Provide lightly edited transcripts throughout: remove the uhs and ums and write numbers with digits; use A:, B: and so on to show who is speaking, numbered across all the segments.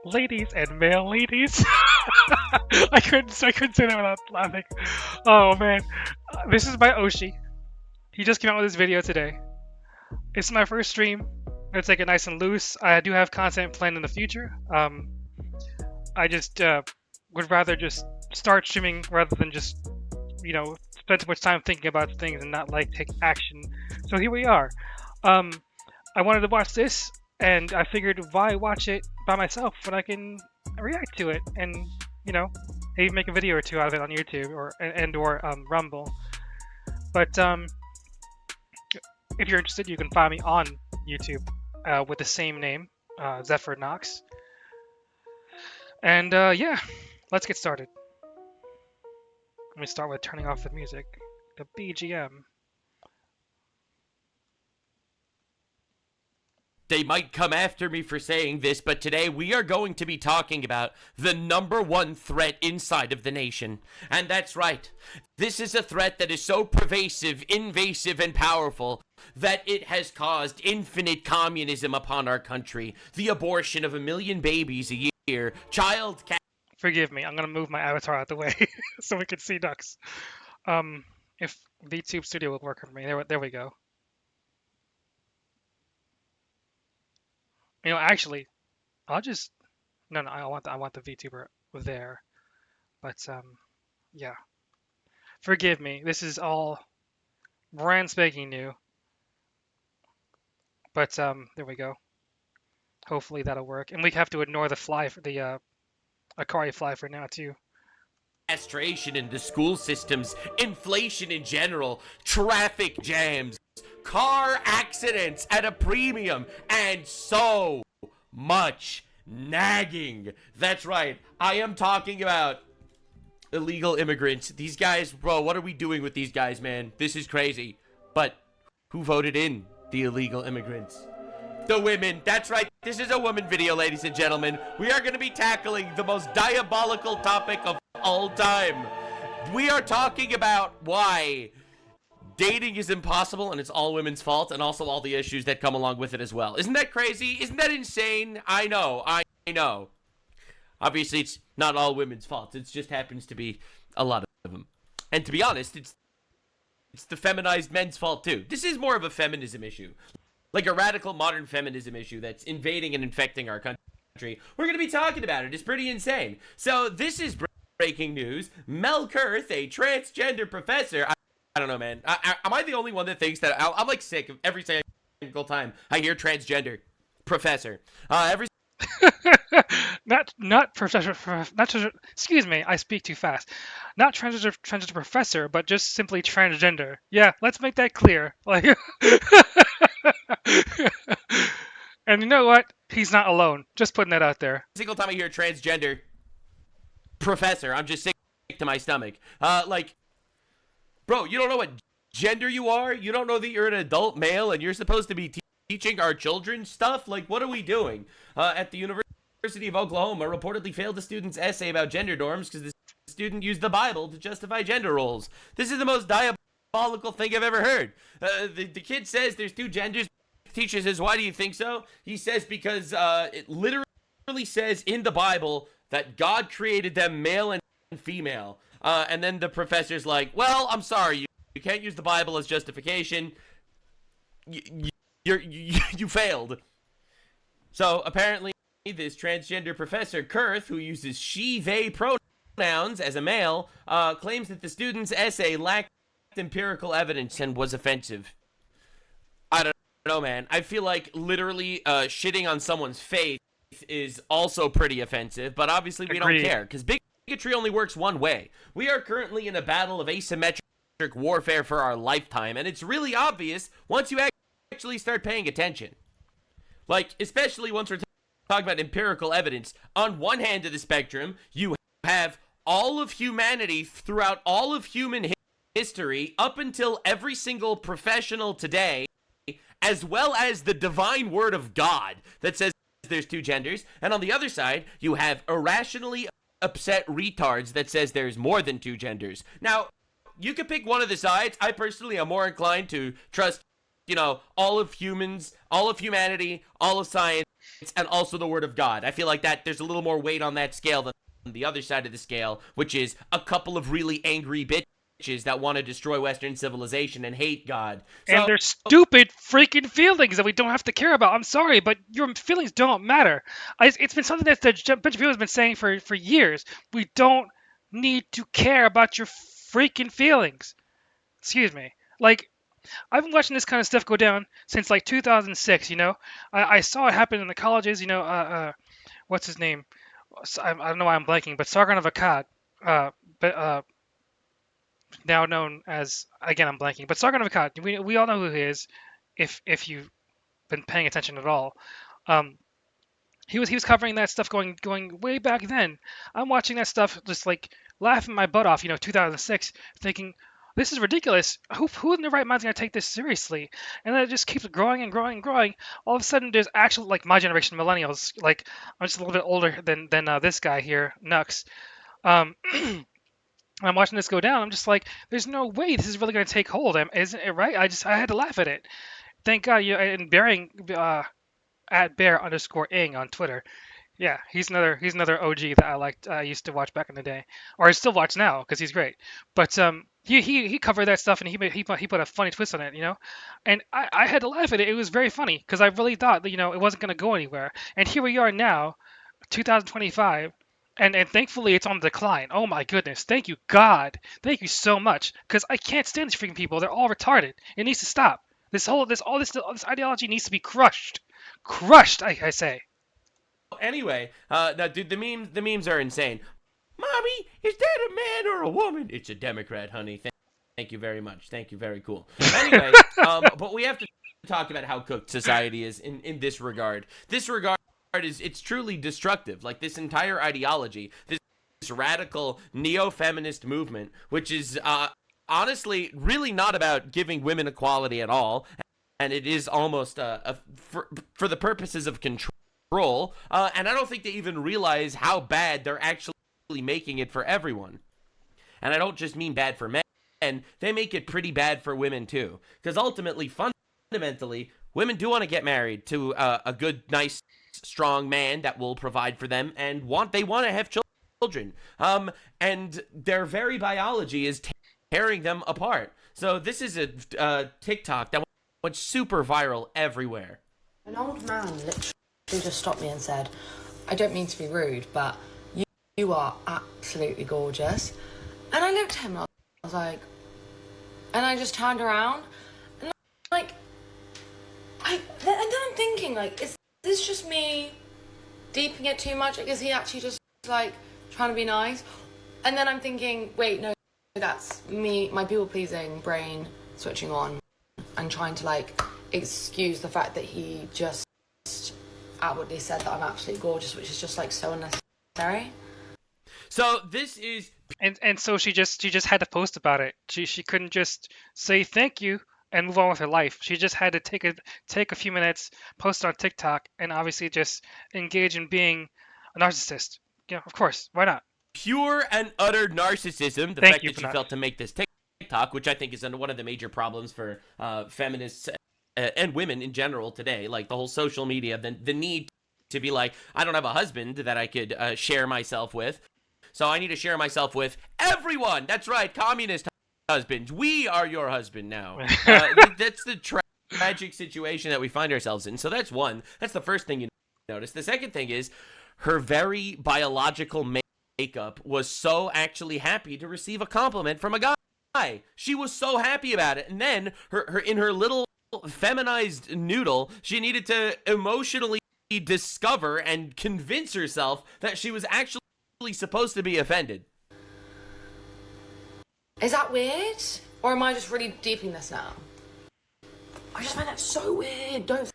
A: ladies and male ladies. I couldn't say that without laughing. Oh man, this is by Oshi. He just came out with this video today. It's my first stream. I'm gonna take it nice and loose. I do have content planned in the future. I just would rather just start streaming rather than just spend too much time thinking about things and not like take action. So here we are. I wanted to watch this, and I figured why watch it by myself when I can react to it and maybe make a video or two out of it on YouTube or Rumble. But if you're interested, you can find me on YouTube with the same name, Zephyr Knox. And yeah, let's get started. Let me start with turning off the music, the BGM.
B: They might come after me for saying this, but today we are going to be talking about the #1 threat inside of the nation. And that's right. This is a threat that is so pervasive, invasive, and powerful that it has caused infinite communism upon our country. The abortion of 1 million babies a year, child
A: Forgive me, I'm gonna move my avatar out the way so we can see Nux. If VTube Studio will work for me, there we go. Actually, I'll just no. I want the VTuber there, but yeah. Forgive me. This is all brand spanking new. But there we go. Hopefully that'll work, and we have to ignore the fly for the Akari fly for now too.
B: Castration in the school systems, inflation in general, traffic jams, car accidents at a premium, and so much nagging. That's right, I am talking about illegal immigrants. These guys, bro, what are we doing with these guys, man? This is crazy. But who voted in the illegal immigrants? The women. That's right, this is a woman video, ladies and gentlemen. We are going to be tackling the most diabolical topic of all time. We are talking about why dating is impossible and it's all women's fault, and also all the issues that come along with it as well. Isn't that crazy? Isn't that insane? I know. Obviously, it's not all women's fault. It just happens to be a lot of them. And to be honest, it's the feminized men's fault too. This is more of a feminism issue. Like a radical modern feminism issue that's invading and infecting our country. We're going to be talking about it. It's pretty insane. So this is breaking news. Mel Kurth, a transgender professor. I don't know, man. Am I the only one that thinks that? I'm like sick of every single time I hear transgender professor.
A: Not professor. Excuse me, I speak too fast. Not transgender professor, but just simply transgender. Yeah, let's make that clear. Like, and you know what? He's not alone. Just putting that out there.
B: Single time I hear transgender professor, I'm just sick to my stomach. Bro, you don't know what gender you are? You don't know that you're an adult male and you're supposed to be teaching our children stuff? Like, what are we doing? At the University of Oklahoma reportedly failed a student's essay about gender norms because the student used the Bible to justify gender roles. This is the most diabolical thing I've ever heard. The kid says there's 2 genders. The teacher says, why do you think so? He says because it literally says in the Bible that God created them male and female. And then the professor's like, well, I'm sorry, you can't use the Bible as justification. You failed. So apparently this transgender professor Kurth, who uses she, they pronouns as a male, claims that the student's essay lacked empirical evidence and was offensive. I don't know, man. I feel like literally shitting on someone's faith is also pretty offensive, but obviously we
A: Agreed.
B: don't care, because bigotry only works one way. We are currently in a battle of asymmetric warfare for our lifetime, and it's really obvious once you actually start paying attention. Like, especially once we're talking about empirical evidence. On one hand of the spectrum, you have all of humanity throughout all of human history up until every single professional today, as well as the divine word of God that says there's 2 genders. And on the other side, you have irrationally upset retards that says there's more than 2 genders. Now, you can pick one of the sides. I personally am more inclined to trust, all of humans, all of humanity, all of science, and also the word of God. I feel like that there's a little more weight on that scale than the other side of the scale, which is a couple of really angry bitches that want to destroy Western civilization and hate God.
A: And
B: So
A: their stupid freaking feelings that we don't have to care about. I'm sorry, but your feelings don't matter. It's been something that a bunch of people have been saying for years. We don't need to care about your freaking feelings. Excuse me. Like, I've been watching this kind of stuff go down since like 2006. You know, I saw it happen in the colleges. You know, what's his name? I don't know why I'm blanking, but Sargon of Akkad, uh, but now known as, again I'm blanking, but Sargon of Akkad. We all know who he is, if you've been paying attention at all. Um, he was covering that stuff going way back then. I'm watching that stuff just like laughing my butt off. You know, 2006, thinking this is ridiculous. Who in their right mind is gonna take this seriously? And then it just keeps growing and growing and growing. All of a sudden, there's actual, like, my generation, millennials. Like, I'm just a little bit older than this guy here, Nux. Um, I'm watching this go down. I'm just like, there's no way this is really gonna take hold. Isn't it right? I had to laugh at it. Thank God. You and bearing at bear underscore ing on Twitter. Yeah, he's another OG that I liked. I used to watch back in the day, or I still watch now because he's great. But he covered that stuff and he put a funny twist on it, you know, and I had to laugh at it. It was very funny because I really thought that, it wasn't gonna go anywhere, and here we are now, 2025. And thankfully it's on the decline. Oh my goodness! Thank you God. Thank you so much. Because I can't stand these freaking people. They're all retarded. It needs to stop. All this ideology needs to be crushed. Crushed, I say.
B: anyway, now, dude, the memes are insane. Mommy, is that a man or a woman? It's a Democrat, honey. Thank you very much. Thank you. Very cool. Anyway, but we have to talk about how cooked society is in this regard. This regard it's truly destructive. Like, this entire ideology, this radical neo-feminist movement, which is honestly really not about giving women equality at all, and it is almost for the purposes of control. And I don't think they even realize how bad they're actually making it for everyone. And I don't just mean bad for men. They make it pretty bad for women too, because ultimately, fundamentally, women do want to get married to a good, nice, strong man that will provide for them, and they want to have children. And their very biology is tearing them apart. So this is a TikTok that went super viral everywhere.
C: An old man literally just stopped me and said, "I don't mean to be rude, but you are absolutely gorgeous." And I looked at him and I was like, and I just turned around and, like, and then I'm thinking, like, is this just me deeping it too much? Like, is he actually just, like, trying to be nice? And then I'm thinking, wait, no, that's me, my people-pleasing brain switching on and trying to, like, excuse the fact that he just outwardly said that I'm absolutely gorgeous, which is just, like, so unnecessary.
B: So this is
A: And so she just had to post about it. She couldn't just say thank you and move on with her life. She just had to take a few minutes, post it on TikTok, and obviously just engage in being a narcissist. Yeah, of course. Why not?
B: pure and utter narcissism. The
A: Thank
B: fact
A: you
B: that
A: for
B: she
A: that.
B: felt to make this TikTok, which I think is one of the major problems for feminists and women in general today, like the whole social media, the need to be like, I don't have a husband that I could share myself with, so I need to share myself with everyone. That's right, communist husbands. We are your husband now. That's the tragic situation that we find ourselves in. So that's one. That's the first thing you notice. The second thing is her very biological makeup was so actually happy to receive a compliment from a guy. She was so happy about it. And then her in her little feminized noodle, she needed to emotionally discover and convince herself that she was actually supposed to be offended.
C: Is that weird? Or am I just really deeping this now? I just find that so weird. Don't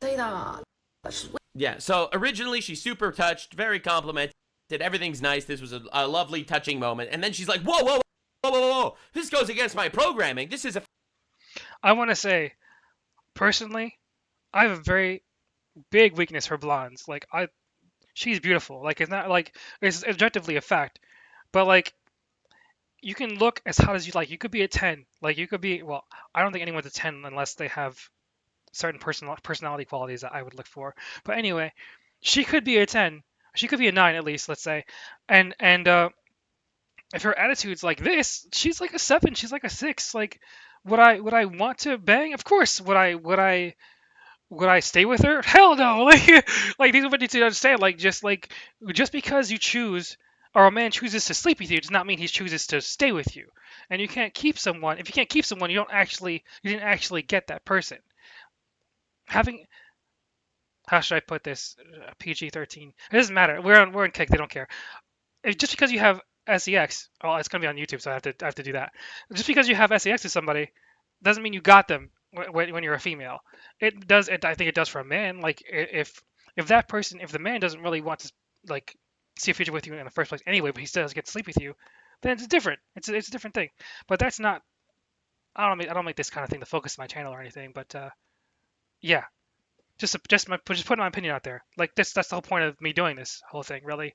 C: say that. That's just weird.
B: Yeah, so originally she's super touched, very complimented, everything's nice, this was a lovely, touching moment, and then she's like, whoa, whoa, whoa, whoa, whoa, this goes against my programming, this is a...
A: I want to say, personally, I have a very big weakness for blondes. Like, she's beautiful. Like, it's not like it's objectively a fact, but like, you can look as hot as you like. You could be a 10. Like, you could be, well, I don't think anyone's a 10 unless they have certain personality qualities that I would look for. But anyway, she could be a 10. She could be a 9 at least, let's say. And if her attitude's like this, she's like a 7. She's like a 6. Like, would I want to bang? Of course. Would I stay with her? Hell no. Like these women need to understand. Just because you choose or a man chooses to sleep with you does not mean he chooses to stay with you. And you can't keep someone. If you can't keep someone, you didn't actually get that person. Having How should I put this? PG-13. It doesn't matter. We're in kick. They don't care. Just because you have sex, well, it's gonna be on YouTube, so I have to do that. Just because you have sex with somebody doesn't mean you got them when you're a female. It does. I think it does for a man. Like if that person, if the man doesn't really want to like see a future with you in the first place anyway, but he still does get to sleep with you, then it's different. It's a different thing. But that's not. I don't make this kind of thing the focus of my channel or anything. But yeah, just putting my opinion out there. Like that's the whole point of me doing this whole thing, really.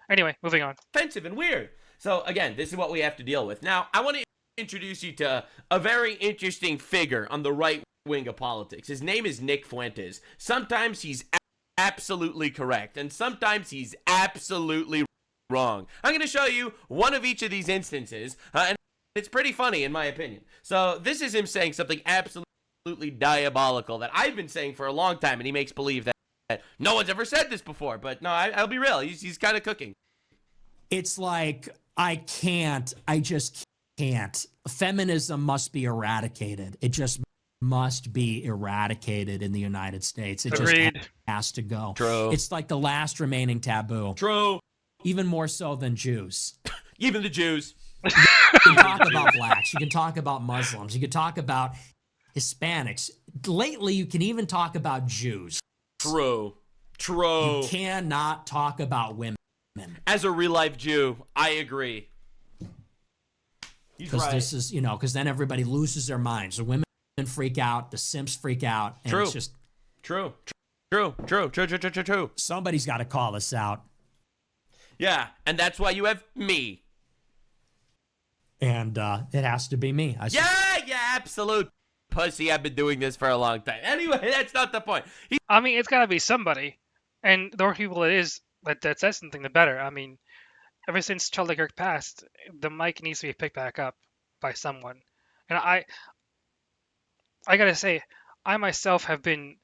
A: Anyway, moving on.
B: Offensive and weird. So again, this is what we have to deal with. Now, I want to introduce you to a very interesting figure on the right wing of politics. His name is Nick Fuentes. Sometimes he's absolutely correct, and sometimes he's absolutely wrong. I'm going to show you one of each of these instances, and it's pretty funny in my opinion. So this is him saying something absolutely diabolical that I've been saying for a long time, and he makes believe that no one's ever said this before. But no, I'll be real. He's kind of cooking.
D: It's like, I just can't. Feminism must be eradicated. It just must be eradicated in the United States. It
A: Agreed.
D: just has to go.
B: True.
D: It's like the last remaining taboo.
B: True.
D: Even more so than Jews.
B: Even the Jews.
D: You can talk about blacks. You can talk about Muslims. You can talk about Hispanics. Lately, you can even talk about Jews.
B: True. True.
D: You cannot talk about women.
B: As a real-life Jew, I agree. He's
D: Because
B: right.
D: this is, because then everybody loses their minds. The women freak out. The simps freak out. And
B: True.
D: it's just,
B: True.
D: somebody's got to call us out.
B: Yeah, and that's why you have me.
D: And it has to be me.
B: Yeah, absolute pussy. I've been doing this for a long time. Anyway, that's not the point.
A: I mean, it's gotta be somebody, and the more people it is that says something, the better. I mean, ever since Charlie Kirk passed, the mic needs to be picked back up by someone. And I gotta say, I myself have been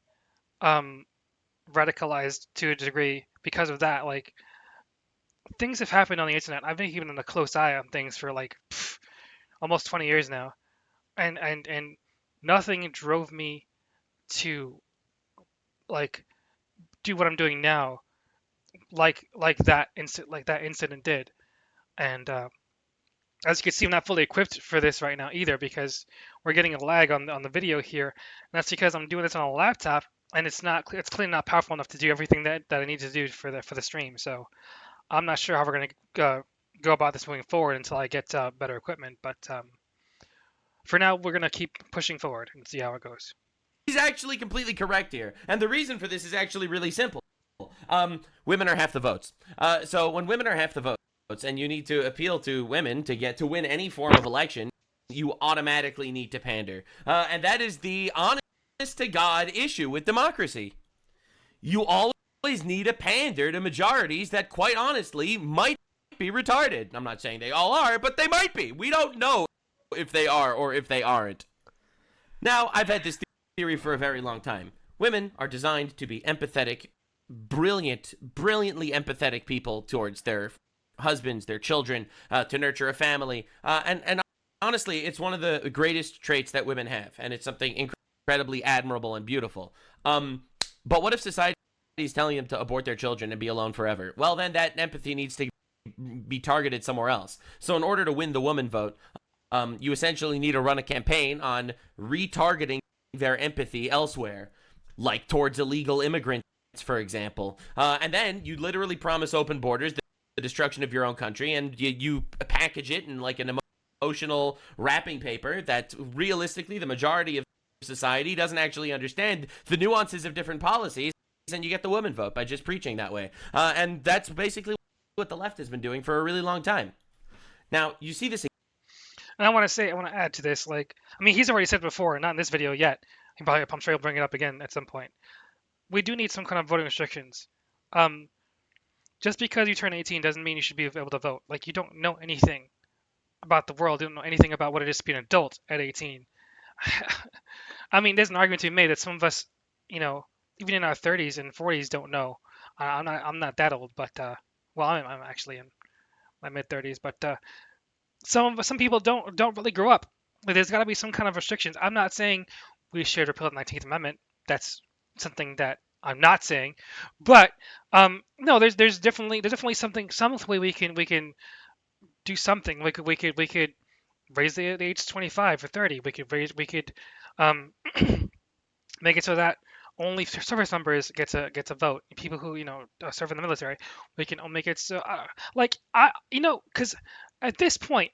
A: radicalized to a degree because of that. Like, things have happened on the internet. I've been keeping a close eye on things for like almost 20 years now, and nothing drove me to like do what I'm doing now, like that incident did. And as you can see, I'm not fully equipped for this right now either, because we're getting a lag on the video here, and that's because I'm doing this on a laptop, and it's clearly not powerful enough to do everything that I need to do for the stream. So I'm not sure how we're gonna go about this moving forward until I get better equipment. But for now, we're gonna keep pushing forward and see how it goes.
B: He's actually completely correct here. And the reason for this is actually really simple. Women are half the votes. So when women are half the votes and you need to appeal to women to win any form of election, you automatically need to pander. And that is the honest to God issue with democracy. You always need to pander to majorities that quite honestly might be retarded. I'm not saying they all are, but they might be. We don't know if they are or if they aren't. Now, I've had this theory for a very long time. Women are designed to be empathetic, brilliantly empathetic people towards their husbands, their children, to nurture a family. And honestly, it's one of the greatest traits that women have, and it's something incredibly admirable and beautiful. But what if society is telling them to abort their children and be alone forever? Well, then that empathy needs to be targeted somewhere else. So in order to win the woman vote, you essentially need to run a campaign on retargeting their empathy elsewhere, like towards illegal immigrants, for example. And then you literally promise open borders, the destruction of your own country, and you package it in like an emotional wrapping paper that realistically the majority of society doesn't actually understand the nuances of different policies, and you get the woman vote by just preaching that way. And that's basically what the left has been doing for a really long time. Now, you see this.
A: And I want to add to this, like, I mean, he's already said before, not in this video yet. I'm sure he'll bring it up again at some point. We do need some kind of voting restrictions. Um, just because you turn 18 doesn't mean you should be able to vote. Like, you don't know anything about the world, you don't know anything about what it is to be an adult at 18. I mean, there's an argument to be made that some of us, you know, even in our 30s and 40s, don't know. I'm not that old, but well, I'm actually in my mid 30s, but some people don't really grow up. Like, there's got to be some kind of restrictions. I'm not saying we should repeal the 19th Amendment. That's something that I'm not saying, but no, there's definitely some way we can do something. We could raise the age to 25 or 30. We could um, make it so that only service members get to vote. People who serve in the military, we can make it so like because at this point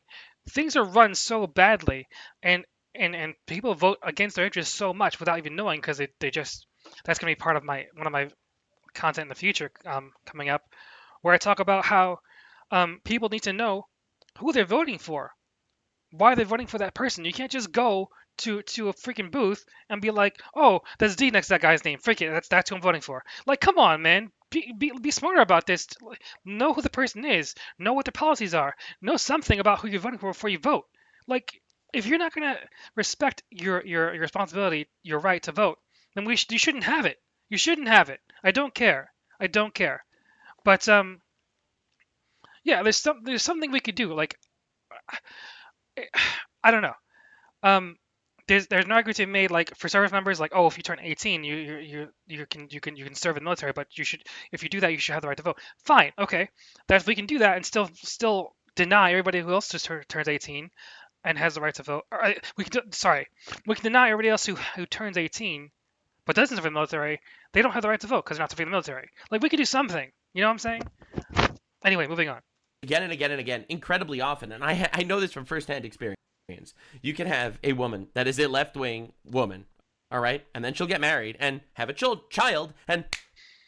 A: things are run so badly, and and people vote against their interests so much without even knowing, because they just that's gonna be part of my one of my content in the future, coming up, where I talk about how people need to know who they're voting for, why they're voting for that person. You can't just go to a freaking booth and be like, "Oh, there's D next to that guy's name. Freak it, that's who I'm voting for." Like, come on, man. Be smarter about this. Know who the person is. Know what their policies are. Know something about who you're voting for before you vote. Like, if you're not gonna respect your responsibility, your right to vote, then you shouldn't have it. You shouldn't have it. I don't care. I don't care. But yeah, there's something we could do. Like, I don't know. Um, there's an argument to be made, like, for service members, like, oh, if you turn 18, you can serve in the military, but you should, if you do that, you should have the right to vote. Fine, okay, that we can do that and still deny everybody who else just turns 18 and has the right to vote. We can deny everybody else who turns 18 but doesn't serve in the military. They don't have the right to vote because they're not serving in the military. Like, we could do something. You know what I'm saying? Anyway, moving on.
B: Again and again and again, incredibly often, and I know this from firsthand experience. You can have a woman that is a left-wing woman, all right, and then she'll get married and have a child, and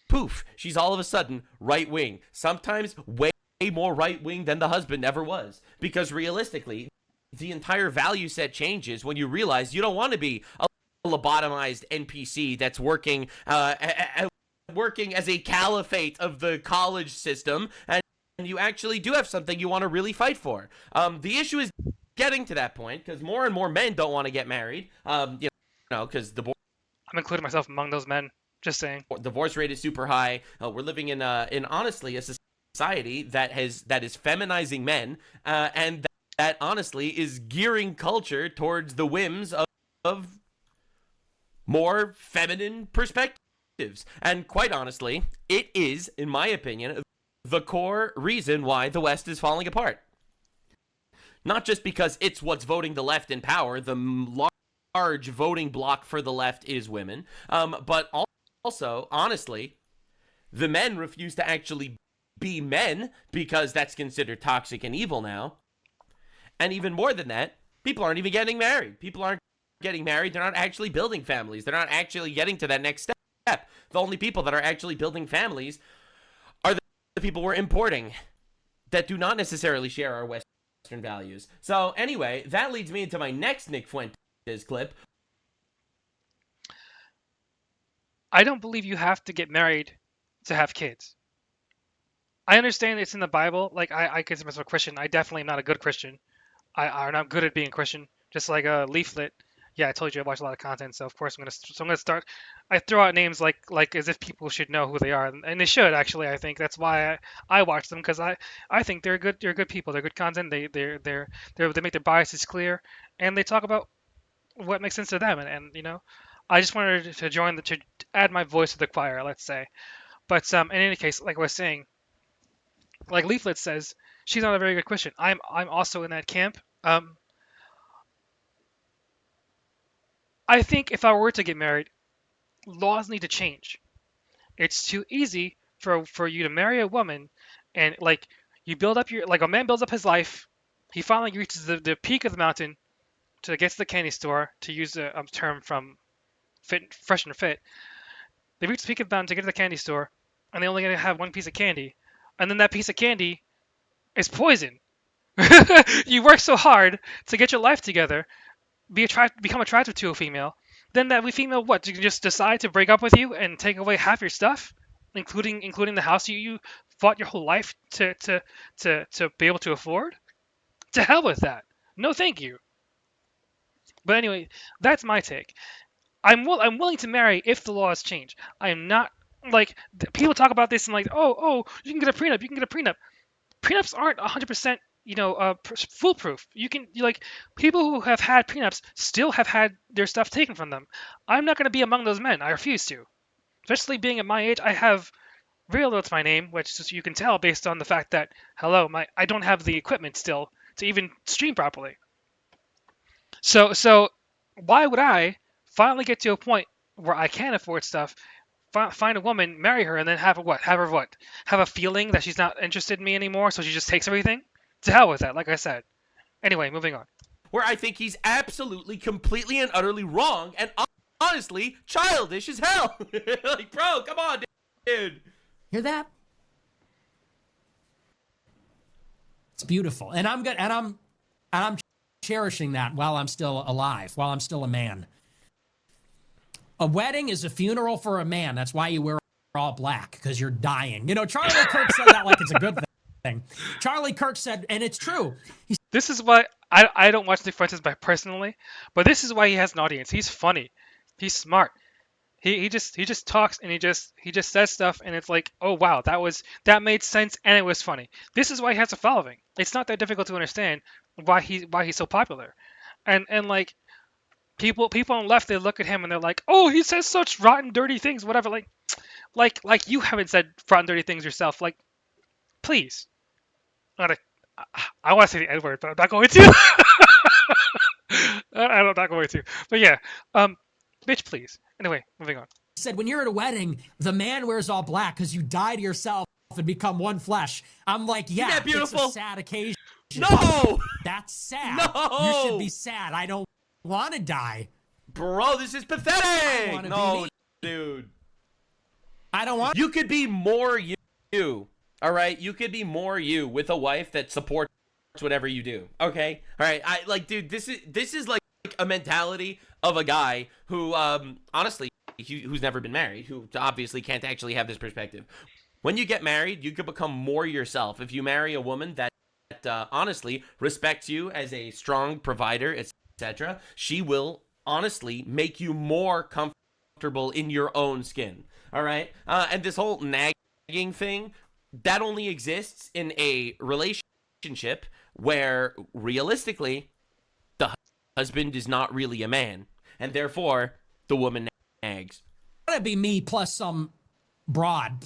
B: poof, she's all of a sudden right-wing. Sometimes way more right-wing than the husband ever was, because realistically, the entire value set changes when you realize you don't want to be a lobotomized NPC that's working as a caliphate of the college system, and you actually do have something you want to really fight for. The issue is getting to that point, because more and more men don't want to get married. Because
A: I'm including myself among those men. Just saying.
B: Divorce rate is super high. We're living in honestly a society that is feminizing men, and that honestly is gearing culture towards the whims of more feminine perspectives. And quite honestly, it is, in my opinion, the core reason why the West is falling apart. Not just because it's what's voting the left in power. The large voting bloc for the left is women. But also, honestly, the men refuse to actually be men because that's considered toxic and evil now. And even more than that, people aren't even getting married. People aren't getting married. They're not actually building families. They're not actually getting to that next step. The only people that are actually building families are the people we're importing that do not necessarily share our Western values. So anyway, that leads me into my next Nick Fuentes clip.
A: I don't believe you have to get married to have kids. I understand it's in the Bible. Like, I consider myself a Christian. I definitely am not a good Christian. I'm not good at being a Christian. Just like a Leaflet. Yeah, I told you I watch a lot of content, so of course I'm gonna start. I throw out names like as if people should know who they are, and they should actually. I think that's why I watch them, because I think they're good. They're good people. They're good content. They make their biases clear, and they talk about what makes sense to them. And I just wanted to add my voice to the choir, let's say. But in any case, like I was saying, like Leaflet says, she's not a very good Christian. I'm also in that camp. I think if I were to get married, laws need to change. It's too easy for you to marry a woman, and like you build up like a man builds up his life. He finally reaches the peak of the mountain to get to the candy store, to use a term from Fresh and Fit. They reach the peak of the mountain to get to the candy store, and they only gonna have one piece of candy, and then that piece of candy is poison. You work so hard to get your life together, become attractive to a female, then that female, what, you can just decide to break up with you and take away half your stuff, including the house you fought your whole life to be able to afford? To hell with that. No, thank you. But anyway, that's my take. I'm willing to marry if the laws change. I am not like people talk about this and like, oh, you can get a prenup. You can get a prenup. Prenups aren't 100%, foolproof. Like people who have had prenups still have had their stuff taken from them. I'm not going to be among those men. I refuse to. Especially being at my age, I have real little to my name, which you can tell based on the fact that I don't have the equipment still to even stream properly. So why would I finally get to a point where I can afford stuff, find a woman, marry her, and then have her what? Have a feeling that she's not interested in me anymore, so she just takes everything? To hell with that, like I said. Anyway, moving on.
B: Where I think he's absolutely, completely, and utterly wrong, and honestly, childish as hell. Like, bro, come on, dude.
D: Hear that? It's beautiful, and I'm cherishing that while I'm still alive, while I'm still a man. A wedding is a funeral for a man. That's why you wear all black, because you're dying. You know, Charlie Kirk said that like it's a good thing. Charlie Kirk said, and it's true.
A: This is why I don't watch Nick Fuentes personally, but this is why he has an audience. He's funny. He's smart. He just talks and he just says stuff and it's like, oh wow, that made sense and it was funny. This is why he has a following. It's not that difficult to understand why he's so popular. And like people on the left, they look at him and they're like, oh, he says such rotten dirty things, whatever. Like you haven't said rotten dirty things yourself. Like, please. I want to say the N word, but I'm not going to. I'm not going to. But yeah, bitch, please. Anyway, moving on.
D: He said, when you're at a wedding, the man wears all black because you die to yourself and become one flesh. I'm like, yeah,
B: Isn't that beautiful?
D: it's a sad occasion.
B: No!
D: That's sad.
B: No!
D: You should be sad. I don't want to die.
B: Bro, this is pathetic! No, dude.
D: I don't want.
B: You could be more you. All right? You could be more you with a wife that supports whatever you do. Okay? All right? Dude, this is like a mentality of a guy who, honestly, who's never been married, who obviously can't actually have this perspective. When you get married, you could become more yourself. If you marry a woman that honestly respects you as a strong provider, etc., she will honestly make you more comfortable in your own skin. All right? And this whole nagging thing, that only exists in a relationship where realistically the husband is not really a man, and therefore the woman nags.
D: It's gotta be me plus some broad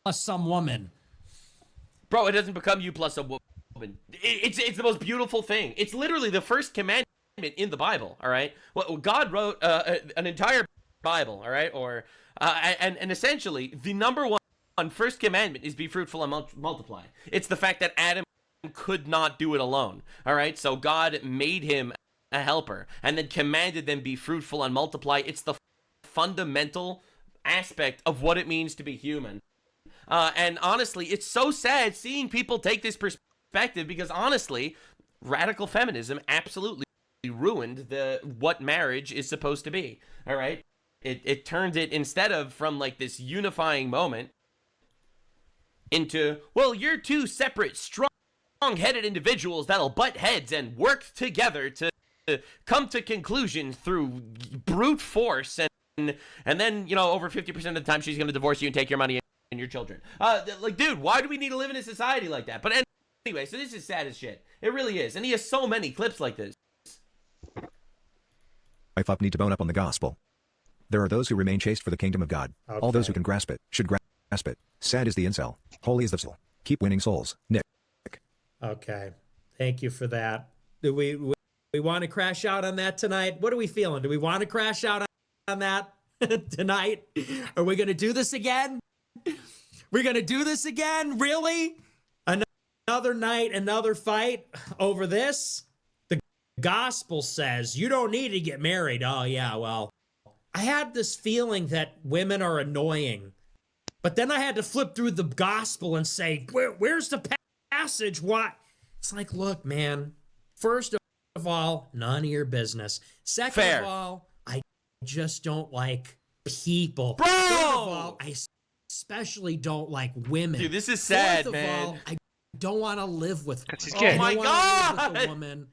D: plus some woman.
B: Bro, it doesn't become you plus a woman. It's the most beautiful thing. It's literally the first commandment in the Bible. All right, well, God wrote an entire Bible. All right, and essentially the number one first commandment is be fruitful and multiply. It's the fact that Adam could not do it alone. All right, so God made him a helper and then commanded them be fruitful and multiply. It's the fundamental aspect of what it means to be human. And honestly, it's so sad seeing people take this perspective, because honestly, radical feminism absolutely ruined what marriage is supposed to be. All right, it turned it, instead of from like this unifying moment, into, well, you're two separate, strong-headed individuals that'll butt heads and work together to come to conclusions through brute force, and then, you know, over 50% of the time she's going to divorce you and take your money and your children. Like, dude, why do we need to live in a society like that? But anyway, so this is sad as shit. It really is. And he has so many clips like this.
E: I fuck need to bone up on the gospel. There are those who remain chaste for the kingdom of God. Okay. All those who can grasp it should grasp it. Sad is the incel. Holy is the soul. Keep winning souls. Nick.
D: Okay. Thank you for that. Do we want to crash out on that tonight? What are we feeling? Do we want to crash out on that tonight? Are we going to do this again? We're going to do this again? Really? Another night, another fight over this? The gospel says you don't need to get married. Oh, yeah, well, I had this feeling that women are annoying. But then I had to flip through the gospel and say, where's the passage? What? It's like, look, man, first of all, none of your business. Second of all, I just don't like people.
B: Bro!
D: Third of all, I especially don't like women.
B: Dude, this is sad,
D: Fourth
B: man.
D: of all, I don't want to live with one.
A: Because he's
B: Oh
A: gay.
B: my
D: I don't want to live with
B: God!
D: a woman.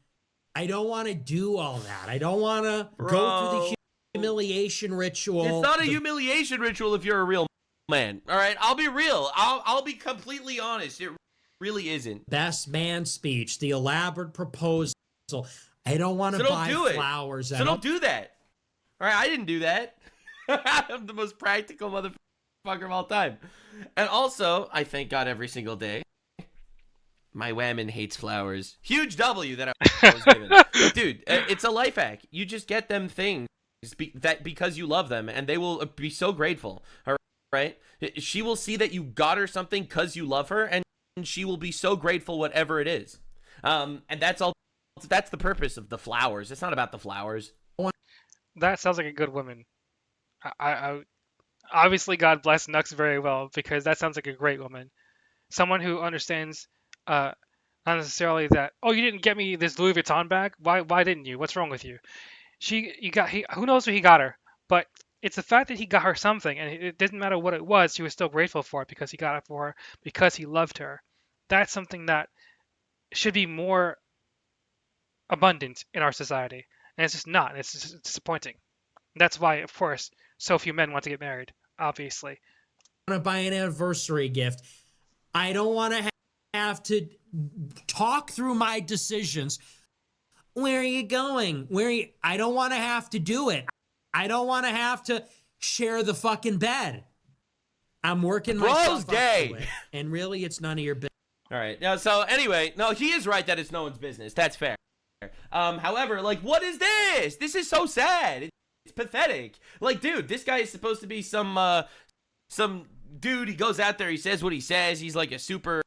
D: I don't want to do all that. I don't want to go through
B: Bro.
D: the humiliation ritual.
B: It's not a humiliation ritual if you're a real man. All right, I'll be real. I'll be completely honest. It really isn't.
D: Best man speech, the elaborate proposal. I don't want to
B: So don't
D: buy
B: do it.
D: flowers.
B: So don't do that. All right, I didn't do that. I'm the most practical motherfucker of all time. And also, I thank God every single day. My woman hates flowers. Huge W that I was given. But dude, it's a life hack. You just get them things because you love them, and they will be so grateful. All right? She will see that you got her something because you love her, and she will be so grateful whatever it is. And that's all. That's the purpose of the flowers. It's not about the flowers.
A: That sounds like a good woman. I obviously God bless Nux very well, because that sounds like a great woman. Someone who understands, not necessarily that, oh, you didn't get me this Louis Vuitton bag. Why didn't you? What's wrong with you? Who knows what he got her, but it's the fact that he got her something, and it didn't matter what it was. She was still grateful for it because he got it for her, because he loved her. That's something that should be more abundant in our society, and it's just not. It's just disappointing. That's why, of course, so few men want to get married. Obviously,
D: I want to buy an anniversary gift. I don't want to have to talk through my decisions. Where are you going? I don't want to have to do it. I don't want to have to share the fucking bed. I'm working myself
B: gay.
D: up to it, and really, it's none of your business.
B: All right. Now, so anyway, no, he is right that it's no one's business. That's fair. However, like, what is this? This is so sad. It's pathetic. Like, dude, this guy is supposed to be some dude. He goes out there, he says what he says. He's like a super,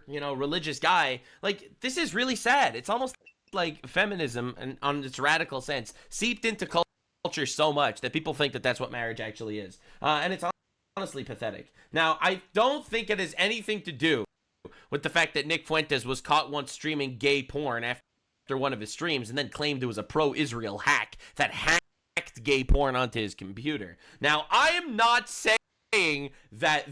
B: religious guy. Like, this is really sad. It's almost like feminism, and on its radical sense, seeped into culture so much that people think that that's what marriage actually is. And it's honestly pathetic. Now, I don't think it has anything to do with the fact that Nick Fuentes was caught once streaming gay porn after one of his streams, and then claimed it was a pro-Israel hack that hacked gay porn onto his computer. Now, I am not saying that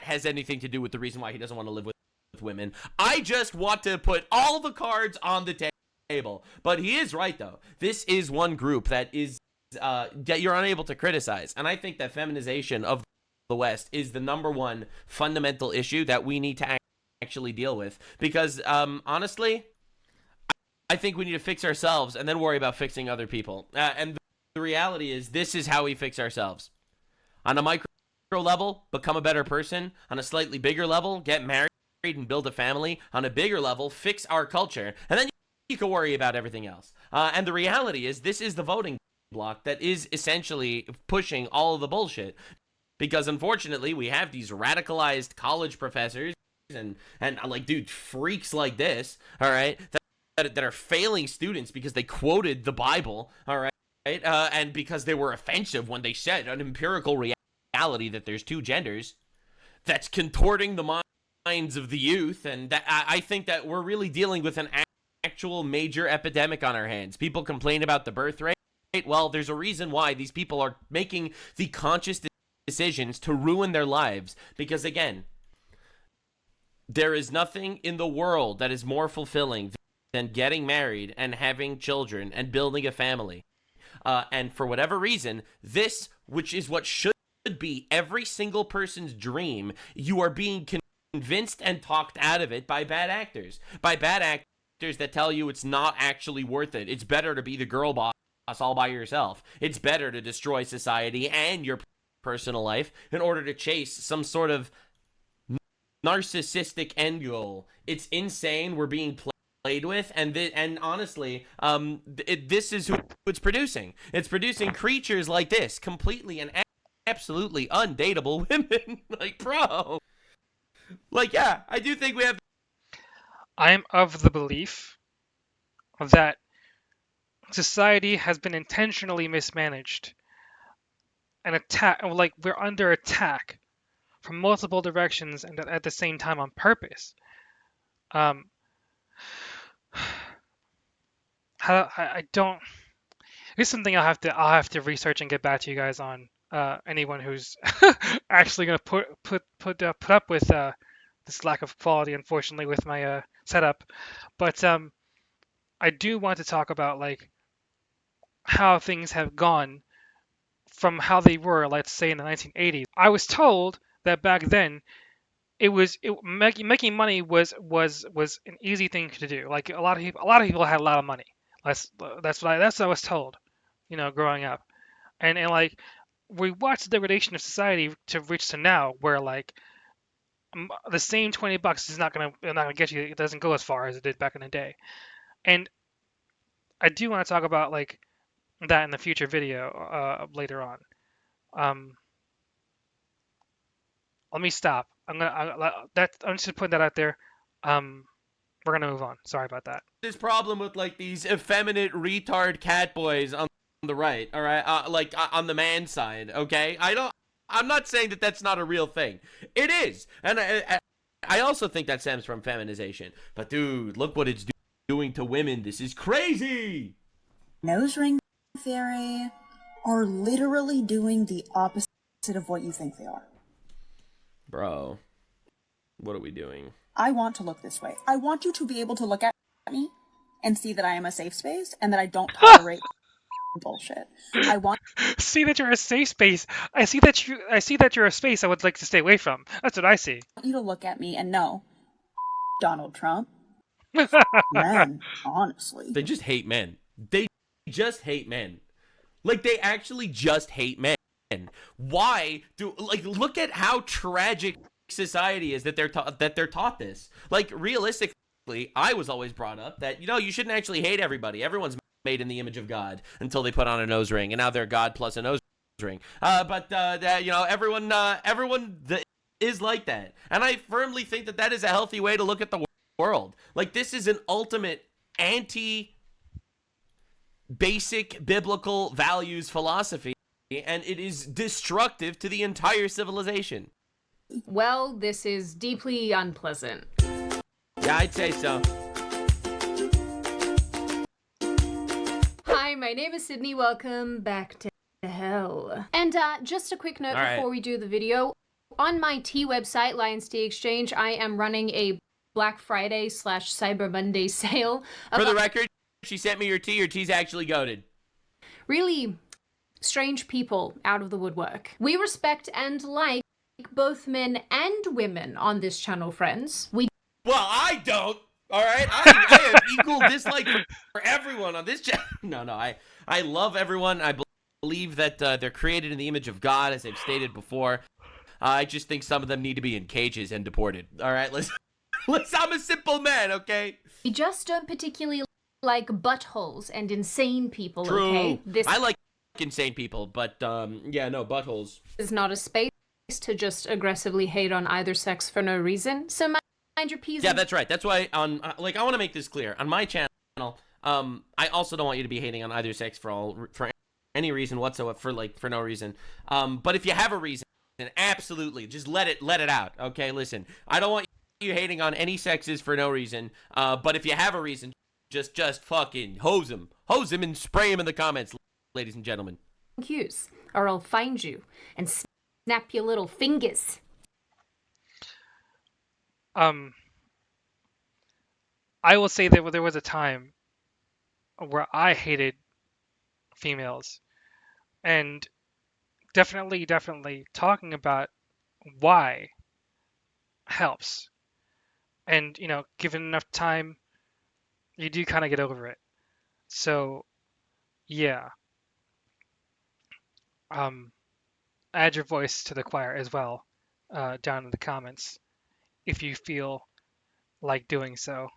B: has anything to do with the reason why he doesn't want to live with women. I just want to put all the cards on the table. But he is right, though. This is one group that is that you're unable to criticize, and I think that feminization of the West is the number one fundamental issue that we need to actually deal with. Because honestly, I think we need to fix ourselves and then worry about fixing other people. And the reality is, this is how we fix ourselves. On a micro level, become a better person. On a slightly bigger level, get married and build a family. On a bigger level, fix our culture. And then you can worry about everything else. And the reality is, this is the voting block that is essentially pushing all of the bullshit. Because unfortunately, we have these radicalized college professors and like, dude, freaks like this, all right, that are failing students because they quoted the Bible, all right, and because they were offensive when they said an empirical reality that there's two genders, that's contorting the minds of the youth. And that I think that we're really dealing with an actual major epidemic on our hands. People complain about the birth rate. Well, there's a reason why these people are making the conscious decisions to ruin their lives. Because again, there is nothing in the world that is more fulfilling than getting married and having children and building a family. And for whatever reason, this, which is what should be every single person's dream, you are being convinced and talked out of it by bad actors. By bad actors that tell you it's not actually worth it. It's better to be the girl boss all by yourself. It's better to destroy society and your personal life in order to chase some sort of narcissistic end goal. It's insane. We're being played with, and honestly, this is who it's producing. It's producing creatures like this, completely and absolutely undateable women. Like, bro, like, yeah, I do think we have.
A: I'm of the belief that society has been intentionally mismanaged and like we're under attack from multiple directions and at the same time on purpose. I don't. It's something I'll have to research and get back to you guys on. Anyone who's actually gonna put up with this lack of quality, unfortunately, with my setup. But I do want to talk about like how things have gone from how they were, let's say in the 1980s. I was told that back then making money was an easy thing to do. Like a lot of people had a lot of money. That's what I was told, growing up. And like we watched the degradation of society to reach to now, where like the same $20 is not gonna get you. It doesn't go as far as it did back in the day. And I do want to talk about like that in the future video later on. Um, Let me stop. I'm just putting that out there. We're gonna move on. Sorry about that.
B: This problem with like these effeminate retard cat boys on the right, all right, on the man side, okay? I'm not saying that that's not a real thing. It is, and I also think that stems from feminization. But dude, look what it's doing to women. This is crazy.
F: Nose ring theory are literally doing the opposite of what you think they are.
B: Bro, what are we doing?
F: I want to look this way. I want you to be able to look at me and see that I am a safe space and that I don't tolerate bullshit. I want
A: See that you're a safe space. I see that you're a space I would like to stay away from. That's what I see.
F: you to look at me and know, Donald Trump, men, honestly.
B: They just hate men. They just hate men. Like, they actually just hate men. Why do, like, look at how tragic society is that they're taught this. Like, realistically, I was always brought up that, you shouldn't actually hate everybody. Everyone's made in the image of God until they put on a nose ring, and now they're God plus a nose ring. But everyone is like that. And I firmly think that is a healthy way to look at the world. Like, this is an ultimate anti-basic biblical values philosophy, and it is destructive to the entire civilization.
G: Well, this is deeply unpleasant.
B: Yeah, I'd say so.
G: Hi, my name is Sydney. Welcome back to hell. And just a quick note before we do the video. On my tea website, Lions Tea Exchange, I am running a Black Friday / Cyber Monday sale.
B: For the record, she sent me your tea. Your tea's actually goated.
G: Really strange people out of the woodwork. We respect and like both men and women on this channel, friends.
B: Well, I don't. All right, I have equal dislike for everyone on this channel. No, I love everyone. I believe that they're created in the image of God, as I've stated before. I just think some of them need to be in cages and deported. All right, listen, I'm a simple man, okay?
G: We just don't particularly like buttholes and insane people,
B: True.
G: Okay?
B: I like insane people, but yeah, no, buttholes.
G: Is not a space to just aggressively hate on either sex for no reason. So mind your P's.
B: Yeah, that's right. That's why I want to make this clear. On my channel, I also don't want you to be hating on either sex for any reason whatsoever, for no reason. But if you have a reason, absolutely, just let it out. Okay, listen, I don't want you hating on any sexes for no reason. But if you have a reason, just fucking hose him and spray him in the comments, ladies and gentlemen.
G: Cues, or I'll find you and snap your little fingers.
A: I will say that there was a time where I hated females, and definitely talking about why helps. And given enough time, you do kind of get over it. So yeah, add your voice to the choir as well, down in the comments if you feel like doing so.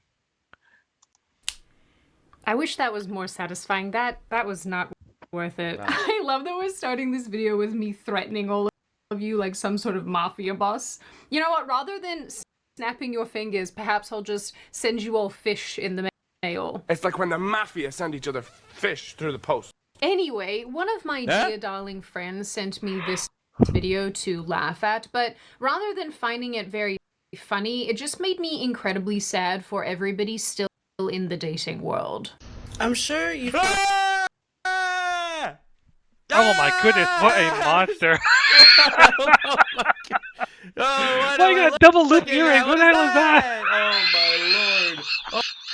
G: I wish that was more satisfying. That was not worth it. Wow. I love that we're starting this video with me threatening all of you like some sort of mafia boss. You know what? Rather than snapping your fingers, perhaps I'll just send you all fish in the mail.
H: It's like when the mafia send each other fish through the post.
G: Anyway, one of my dear darling friends sent me this video to laugh at, but rather than finding it very funny, it just made me incredibly sad for everybody still in the dating world.
I: I'm sure you've
A: Oh my goodness, what a monster.
B: Oh,
A: Why you got double lip earrings? What the hell is that?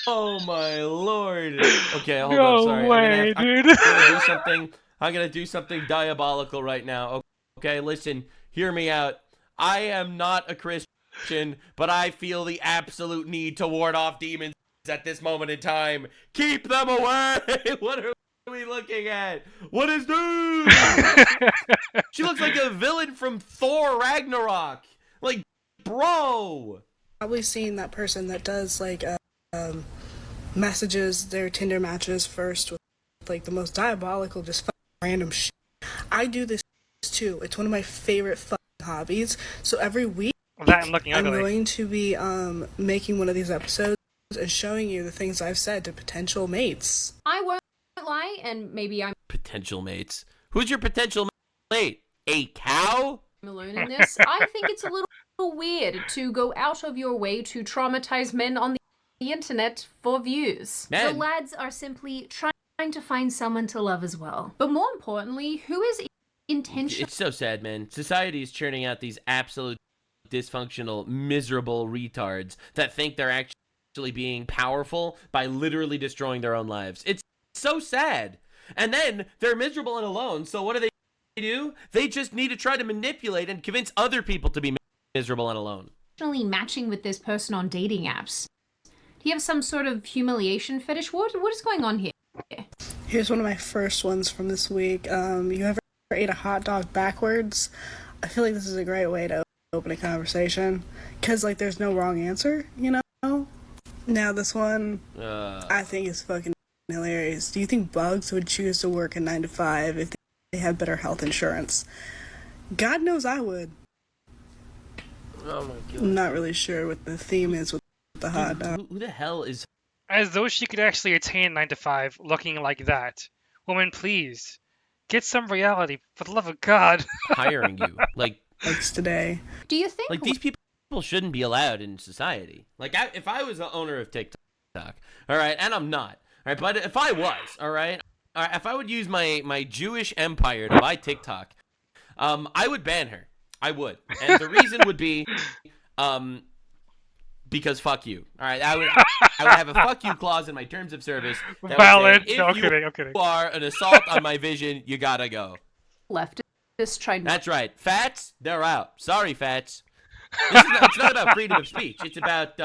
B: Oh my lord. Okay, hold up.
A: No
B: Sorry.
A: way, dude.
B: I'm gonna do something. I'm gonna do something diabolical right now. Okay, listen. Hear me out. I am not a Christian, but I feel the absolute need to ward off demons at this moment in time. Keep them away. What are we looking at? What is this? She looks like a villain from Thor Ragnarok. Like, bro.
I: Probably seen that person that does like messages their Tinder matches first with like the most diabolical, just random shit. I do this too. It's one of my favorite hobbies. So every week
A: That and looking
I: I'm
A: ugly.
I: going to be making one of these episodes and showing you the things I've said to potential mates.
G: I won't lie, and maybe I'm
B: Potential mates. Who's your potential mate? A cow?
G: alone in this. I think it's a little weird to go out of your way to traumatize men on the internet for views.
B: Men.
G: The lads are simply trying to find someone to love as well. But more importantly, who is intentionally
B: It's so sad, man. Society is churning out these absolute dysfunctional, miserable retards that think they're actually being powerful by literally destroying their own lives. It's so sad. And then they're miserable and alone, so what do? They just need to try to manipulate and convince other people to be miserable and alone.
G: matching with this person on dating apps? Do you have some sort of humiliation fetish? What is going on here?
I: Here's one of my first ones from this week. You ever ate a hot dog backwards? I feel like this is a great way to open a conversation because like there's no wrong answer, you know? Now this one I think is fucking hilarious. Do you think bugs would choose to work a 9 to 5 if they had better health insurance? God knows I would.
B: Oh my god.
I: I'm not really sure what the theme is with the hot dog.
B: Who the hell is
A: As though she could actually attain 9 to 5 looking like that. Woman, please. Get some reality, for the love of God.
B: hiring you? Like
I: Today.
G: Do you think
B: these people shouldn't be allowed in society. Like, if I was the owner of TikTok, all right, and I'm not, all right, but if I was, all right, if I would use my Jewish empire to buy TikTok, I would ban her. I would, and the reason would be, because fuck you. All right, I would have a fuck you clause in my terms of service. That
A: Valid.
B: would say,
A: No,
B: if
A: I'm kidding.
B: you are an assault on my vision, you gotta go.
G: leftists tried
B: That's right. Fats, they're out. Sorry, Fats. It's not about freedom of speech. It's about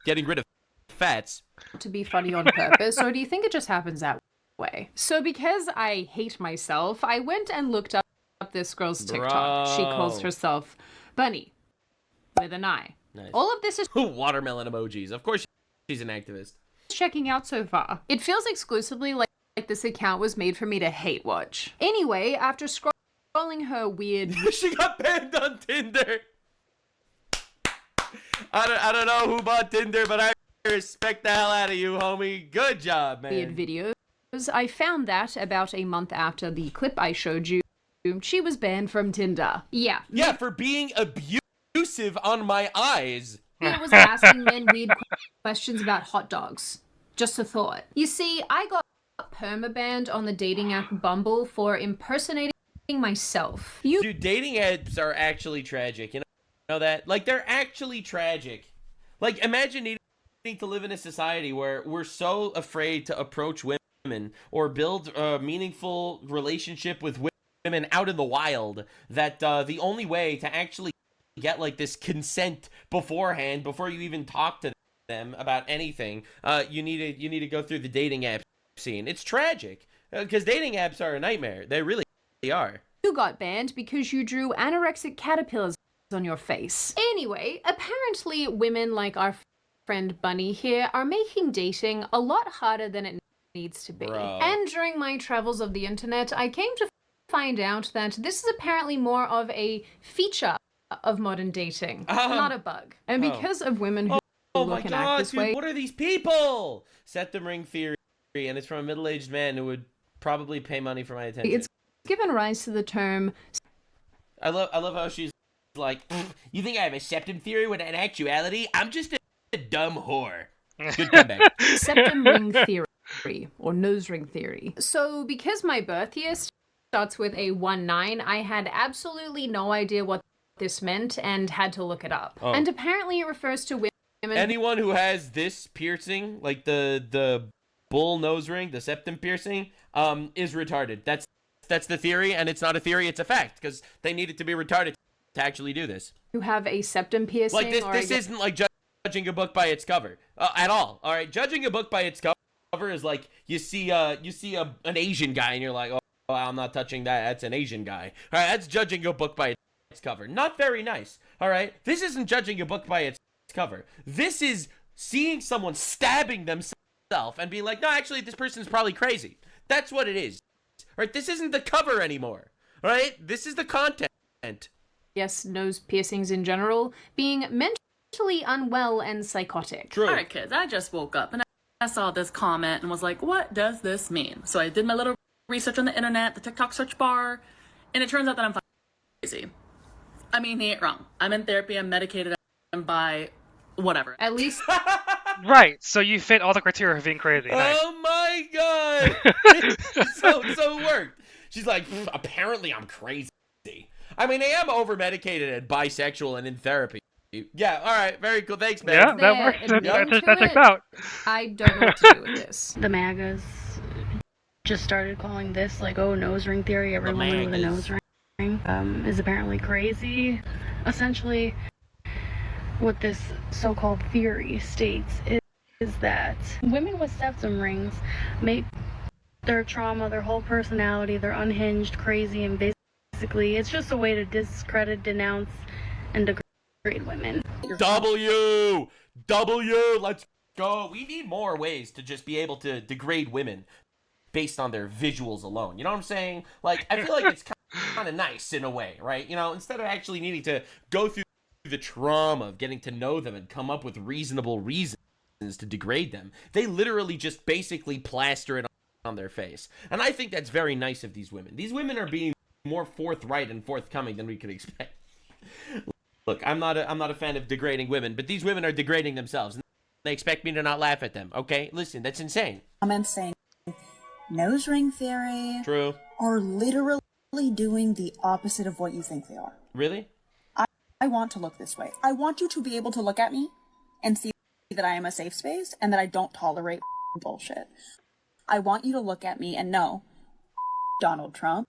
B: getting rid of fats.
G: to be funny on purpose, or do you think it just happens that way? So because I hate myself, I went and looked up this girl's TikTok. She calls herself Bunny with an I.
B: Nice.
G: All of this is
B: Watermelon emojis. Of course she's an activist.
G: checking out so far. It feels exclusively like this account was made for me to hate watch. Anyway, after scrolling her weird
B: She got banned on Tinder. I don't know who bought Tinder, but I respect the hell out of you, homie. Good job, man.
G: weird videos, I found that about a month after the clip I showed you, she was banned from Tinder. Yeah.
B: Yeah, for being abusive on my eyes.
G: It was asking men weird questions about hot dogs. Just a thought. You see, I got permabanned on the dating app Bumble for impersonating myself.
B: Dude, dating apps are actually tragic. You know that? Like, they're actually tragic. Like, imagine needing to live in a society where we're so afraid to approach women or build a meaningful relationship with women out in the wild that the only way to actually get like this consent beforehand, before you even talk to them about anything, you need to go through the dating app scene. It's tragic because dating apps are a nightmare. They really are.
G: You got banned because you drew anorexic caterpillars on your face. Anyway, apparently women like our friend Bunny here are making dating a lot harder than it needs to be.
B: Bro.
G: And during my travels of the internet, I came to find out that this is apparently more of a feature of modern dating, not a bug. And because of women who
B: Oh
G: look
B: my
G: and
B: god,
G: act this
B: dude,
G: way,
B: what are these people? Set the ring theory, and it's from a middle-aged man who would probably pay money for my attention.
G: it's given rise to the term
B: I love how she's like, you think I have a septum theory when in actuality I'm just a dumb whore. Good comeback.
G: septum ring theory or nose ring theory. So because my birth year starts with a 1-9. I had absolutely no idea what this meant and had to look it up.
B: Oh.
G: And apparently it refers to women.
B: Anyone who has this piercing, like the bull nose ring, the septum piercing, is retarded. That's the theory, and it's not a theory, it's a fact, because they needed to be retarded to actually do this.
G: Who have a septum piercing.
B: Like this isn't like judging a book by its cover at all. All right, judging a book by its cover is like you see an Asian guy and you're like, oh, I'm not touching that. That's an Asian guy. All right, that's judging a book by its cover. Not very nice. All right, this isn't judging a book by its cover. This is seeing someone stabbing themselves and being like, no, actually, this person's probably crazy. That's what it is. All right, this isn't the cover anymore. All right, this is the content.
G: Yes, nose piercings in general, being mentally unwell and psychotic.
B: True.
J: All right, kids, I just woke up and I saw this comment and was like, what does this mean? So I did my little research on the internet, the TikTok search bar, and it turns out that I'm crazy. I mean, he ain't wrong. I'm in therapy, I'm medicated, I'm by whatever.
G: At least...
A: Right, so you fit all the criteria of being crazy. Nice.
B: Oh my god! so it worked. She's like, apparently I'm crazy. I mean, I am over-medicated and bisexual and in therapy. Yeah, all right, very cool. Thanks, man.
A: Yeah, that works. That checks out.
G: I don't know what to do with this.
K: The MAGAs just started calling this like, oh, nose ring theory. Everyone with a nose ring is apparently crazy. Essentially, what this so-called theory states is that women with septum rings make their trauma, their whole personality, they're unhinged, crazy, and basically it's just a way to discredit, denounce, and degrade women.
B: W, let's go. We need more ways to just be able to degrade women based on their visuals alone. You know what I'm saying? Like, I feel like it's kind of nice in a way, right? You know, instead of actually needing to go through the trauma of getting to know them and come up with reasonable reasons to degrade them, they literally just basically plaster it on their face. And I think that's very nice of these women. These women are being more forthright and forthcoming than we could expect. Look, I'm not a fan of degrading women, but these women are degrading themselves. And they expect me to not laugh at them. Okay, listen, that's insane.
F: Comments saying nose ring theory
B: True.
F: are literally doing the opposite of what you think they are.
B: Really?
F: I want to look this way. I want you to be able to look at me and see that I am a safe space and that I don't tolerate bullshit. I want you to look at me and know Donald Trump,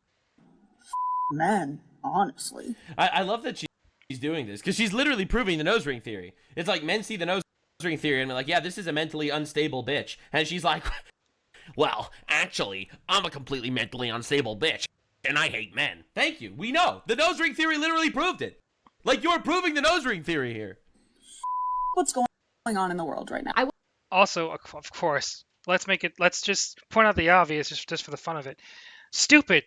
F: men, honestly.
B: I love that she's doing this, because she's literally proving the nose ring theory. It's like men see the nose ring theory and they're like, yeah, this is a mentally unstable bitch. And she's like, well, actually, I'm a completely mentally unstable bitch, and I hate men. Thank you. We know. The nose ring theory literally proved it. Like, you're proving the nose ring theory here.
F: What's going on in the world right now?
A: Also, of course, let's just point out the obvious just for the fun of it. Stupid.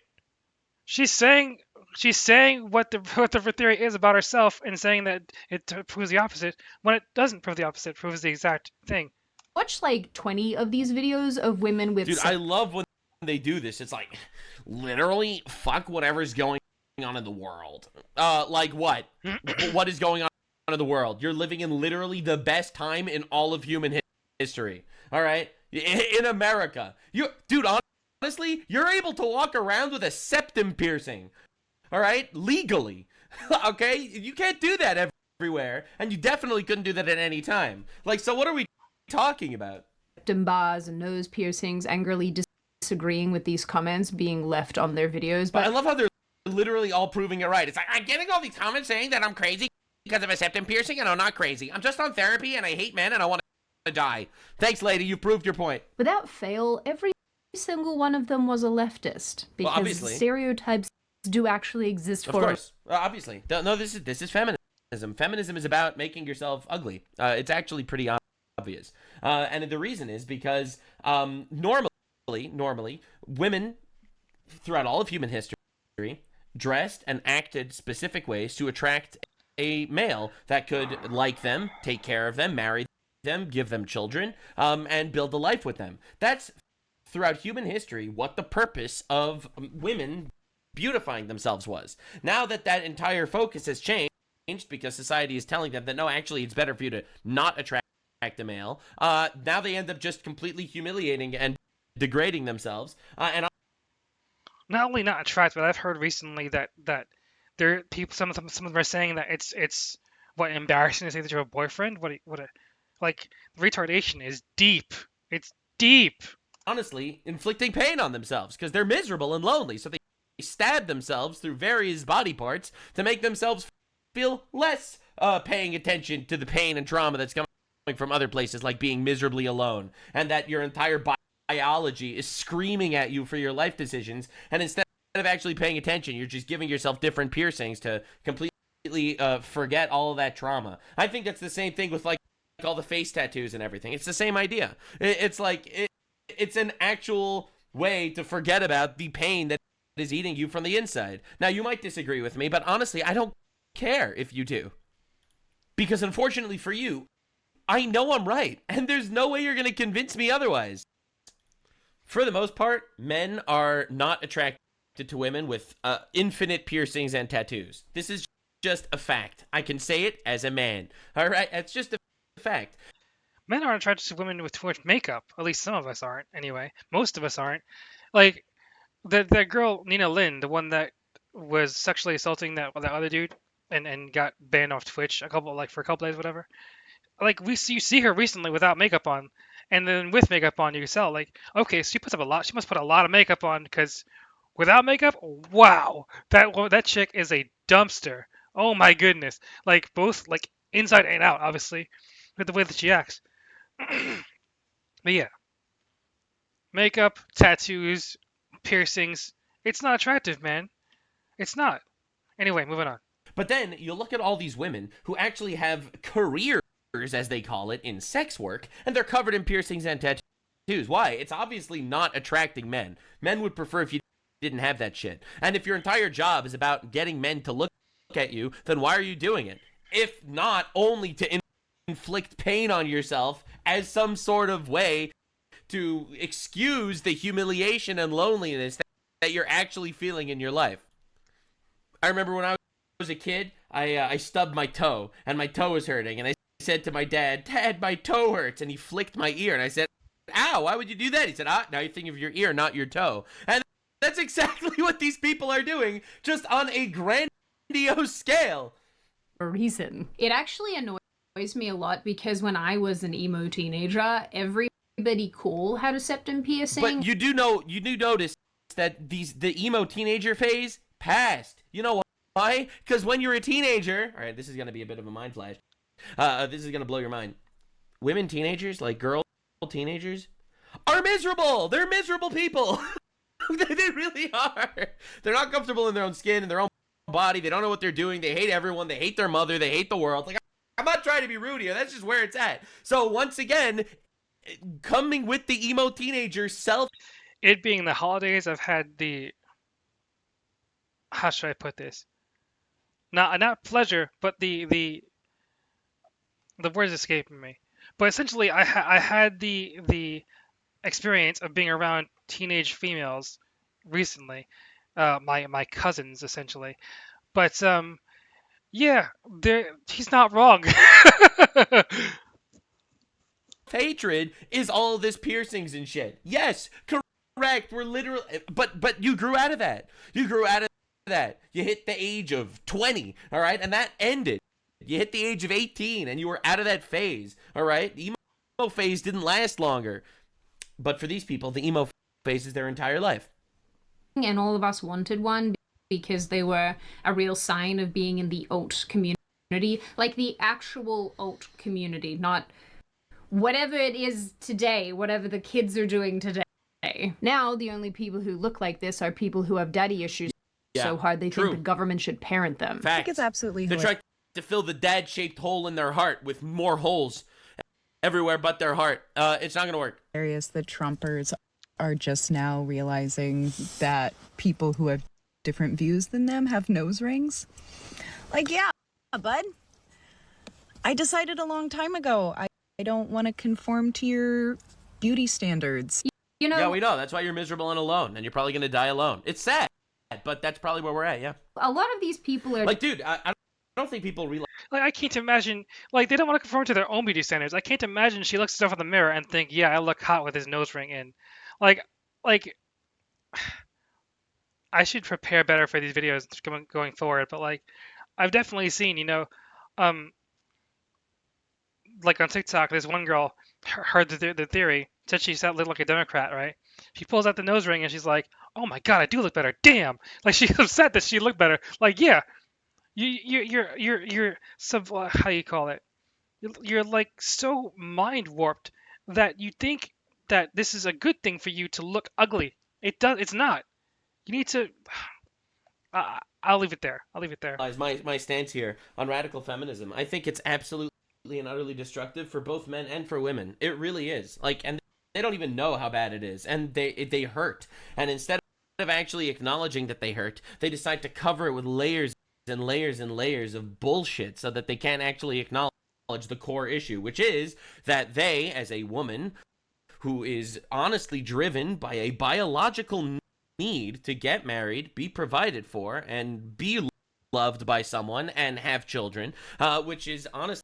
A: She's saying what the theory is about herself and saying that it proves the opposite when it doesn't prove the opposite. It proves the exact thing.
G: Watch like 20 of these videos of women with...
B: Dude, I love when they do this. It's like, literally, fuck whatever's going on in the world. Like what? What is going on in the world? You're living in literally the best time in all of human history. All right? In America. Dude, honestly, you're able to walk around with a septum piercing. All right? Legally. Okay? You can't do that everywhere. And you definitely couldn't do that at any time. Like, so what are we talking about?
G: Septum bars and nose piercings, angrily disagreeing with these comments being left on their videos.
B: But I love how they're literally all proving it right. It's like, I'm getting all these comments saying that I'm crazy because of a septum piercing, and I'm not crazy. I'm just on therapy, and I hate men, and I want to die. Thanks, lady. You proved your point.
G: Without fail, every single one of them was a leftist, because stereotypes do actually exist.
B: Of course, obviously. No, this is feminism. Feminism is about making yourself ugly. It's actually pretty obvious, and the reason is because normally women throughout all of human history dressed and acted specific ways to attract a male that could like them, take care of them, marry them, give them children, and build a life with them. That's throughout human history what the purpose of women beautifying themselves was. Now that entire focus has changed because society is telling them that no, actually it's better for you to not attract a male, now they end up just completely humiliating and degrading themselves, and
A: not only not attractive, but I've heard recently that there people some of them are saying that it's what embarrassing to say that you're a boyfriend. Like retardation is deep. It's deep.
B: Honestly, inflicting pain on themselves because they're miserable and lonely, so they stab themselves through various body parts to make themselves feel less paying attention to the pain and trauma that's coming from other places, like being miserably alone, and that your entire biology is screaming at you for your life decisions, and instead of actually paying attention, you're just giving yourself different piercings to completely forget all of that trauma. I think that's the same thing with like all the face tattoos and everything. It's the same idea. It's an actual way to forget about the pain that is eating you from the inside. Now, you might disagree with me, but honestly, I don't care if you do. Because unfortunately for you, I know I'm right, and there's no way you're going to convince me otherwise. For the most part, men are not attracted to women with infinite piercings and tattoos. This is just a fact. I can say it as a man. All right? That's just a fact.
A: Men aren't attracted to women with too much makeup. At least some of us aren't. Anyway, most of us aren't. Like that girl Nina Lynn, the one that was sexually assaulting that other dude and got banned off Twitch for a couple days, whatever. Like you see her recently without makeup on, and then with makeup on, you can tell like, okay, so she must put a lot of makeup on, because without makeup, wow, that chick is a dumpster. Oh my goodness, like both like inside and out, obviously, with the way that she acts. But yeah, makeup, tattoos, piercings, it's not attractive, man. It's not. Anyway, moving on.
B: But then you look at all these women who actually have careers, as they call it, in sex work, and they're covered in piercings and tattoos. Why? It's obviously not attracting men. Men would prefer if you didn't have that shit. And if your entire job is about getting men to look at you, then why are you doing it? If not only to inflict pain on yourself as some sort of way to excuse the humiliation and loneliness that you're actually feeling in your life. I remember when I was a kid, I stubbed my toe, and my toe was hurting, and I said to my dad, "Dad, my toe hurts," and he flicked my ear, and I said, "Ow, why would you do that?" He said, now you're thinking of your ear, not your toe. And that's exactly what these people are doing, just on a grandiose scale.
G: A reason. It actually annoys me a lot because when I was an emo teenager, everybody cool had a septum piercing.
B: But you do notice that the emo teenager phase passed. You know why? Because when you're a teenager, all right, this is going to be a bit of a mind flash. This is going to blow your mind. Women teenagers, like girl teenagers, are miserable. They're miserable people. They really are. They're not comfortable in their own skin, in their own body. They don't know what they're doing. They hate everyone. They hate their mother. They hate the world. Like, I'm not trying to be rude here. That's just where it's at. So once again, coming with the emo teenager self.
A: It being the holidays, I've had the, how should I put this? Not pleasure, but the word's escaping me. But essentially, I had the experience of being around teenage females recently, my cousins essentially. But yeah, he's not wrong.
B: Hatred is all this piercings and shit. Yes, correct. We're literally, but you grew out of that. You grew out of that. You hit the age of 20, all right, and that ended. You hit the age of 18, and you were out of that phase, all right. The emo phase didn't last longer, but for these people, the emo phase is their entire life.
G: And all of us wanted one because they were a real sign of being in the alt community, like the actual alt community, not whatever it is today, whatever the kids are doing today. Now, the only people who look like this are people who have daddy issues so hard they think the government should parent them.
B: Fact.
L: I think it's absolutely
B: They're trying to fill the dad-shaped hole in their heart with more holes everywhere but their heart. It's not going to work.
L: hilarious that Trumpers are just now realizing that people who have different views than them have nose rings. Like, yeah, bud. I decided a long time ago I don't want to conform to your beauty standards.
G: You know,
B: yeah, we know. That's why you're miserable and alone, and you're probably going to die alone. It's sad, but that's probably where we're at, yeah.
G: A lot of these people are...
B: Like, dude, I don't think people realize...
A: Like, I can't imagine, like, they don't want to conform to their own beauty standards. I can't imagine she looks herself in the mirror and think, yeah, I look hot with his nose ring in. Like, I should prepare better for these videos going forward. But like, I've definitely seen, um, like on TikTok, there's one girl heard the theory, said she looked like a Democrat, right? She pulls out the nose ring and she's like, "Oh my God, I do look better. Damn!" Like she's upset that she looked better. Like, yeah, you're sub how you call it? You're like so mind warped that you think that this is a good thing for you to look ugly. It's not. You need to. I'll leave it there. I'll leave it there.
B: My stance here on radical feminism. I think it's absolutely and utterly destructive for both men and for women. It really is. Like, and they don't even know how bad it is, and they hurt. And instead of actually acknowledging that they hurt, they decide to cover it with layers and layers and layers of bullshit so that they can't actually acknowledge the core issue, which is that they, as a woman who is honestly driven by a biological need to get married, be provided for, and be loved by someone and have children, which is honestly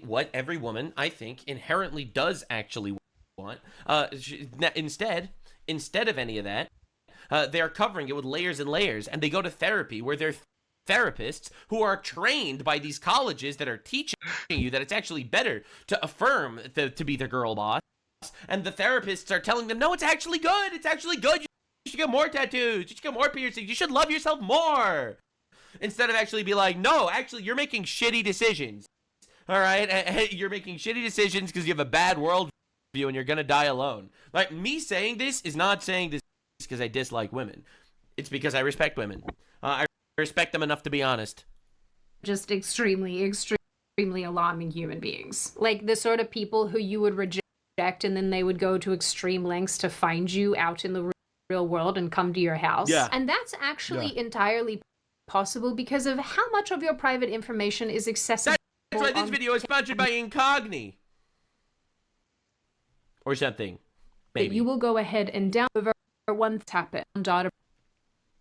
B: what every woman, I think, inherently does actually want. Instead of any of that, they're covering it with layers and layers, and they go to therapy where they're therapists who are trained by these colleges that are teaching you that it's actually better to affirm to be the girl boss, and the therapists are telling them, no, it's actually good. It's actually good. You should get more tattoos. You should get more piercings. You should love yourself more. Instead of actually be like, no, actually, you're making shitty decisions. All right? You're making shitty decisions because you have a bad worldview and you're going to die alone. Like, me saying this is not saying this because I dislike women. It's because I respect women. I respect them enough to be honest.
G: Just extremely alarming human beings. Like the sort of people who you would reject and then they would go to extreme lengths to find you out in the real world and come to your house.
B: Yeah.
G: And that's actually entirely possible because of how much of your private information is accessible.
B: That's why this video is sponsored by Incogni. Or something. Maybe.
G: You will go ahead and download one tap it on data.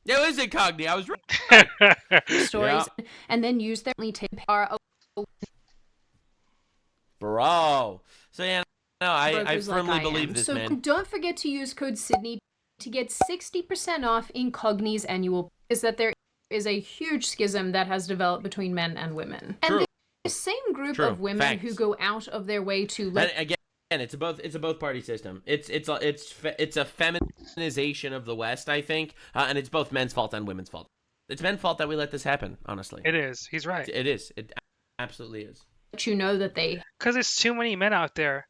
B: Yeah, it was Incogni. I was right.
G: Stories and then use their tip are
B: bro. So yeah, no, I firmly believe this, man.
G: So don't forget to use code Sydney to get 60% off Incogni's annual. Is that there is a huge schism that has developed between men and women, and the same group of women who go out of their way to let.
B: And again, it's a both party system. It's a feminization of the West, I think, and it's both men's fault and women's fault. It's men's fault that we let this happen. Honestly,
A: it is. He's right.
B: It is. It absolutely is.
G: But you know that
A: because there's too many men out there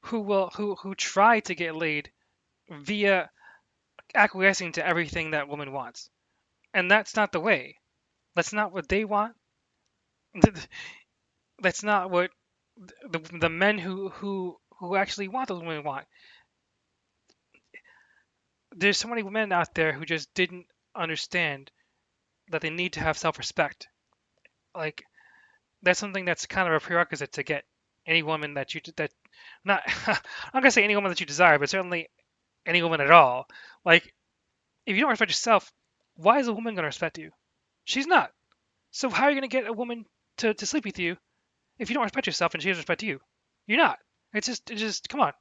A: who try to get laid via acquiescing to everything that woman wants, and that's not the way. That's not what they want. That's not what the men who actually want those women want. There's so many women out there who just didn't understand that they need to have self-respect. Like, that's something that's kind of a prerequisite to get any woman that not I'm not gonna say any woman that you desire, but certainly any woman at all. Like, if you don't respect yourself, why is a woman gonna respect you? She's not. So how are you gonna get a woman to sleep with you if you don't respect yourself and she doesn't respect you? You're not. It's just come on.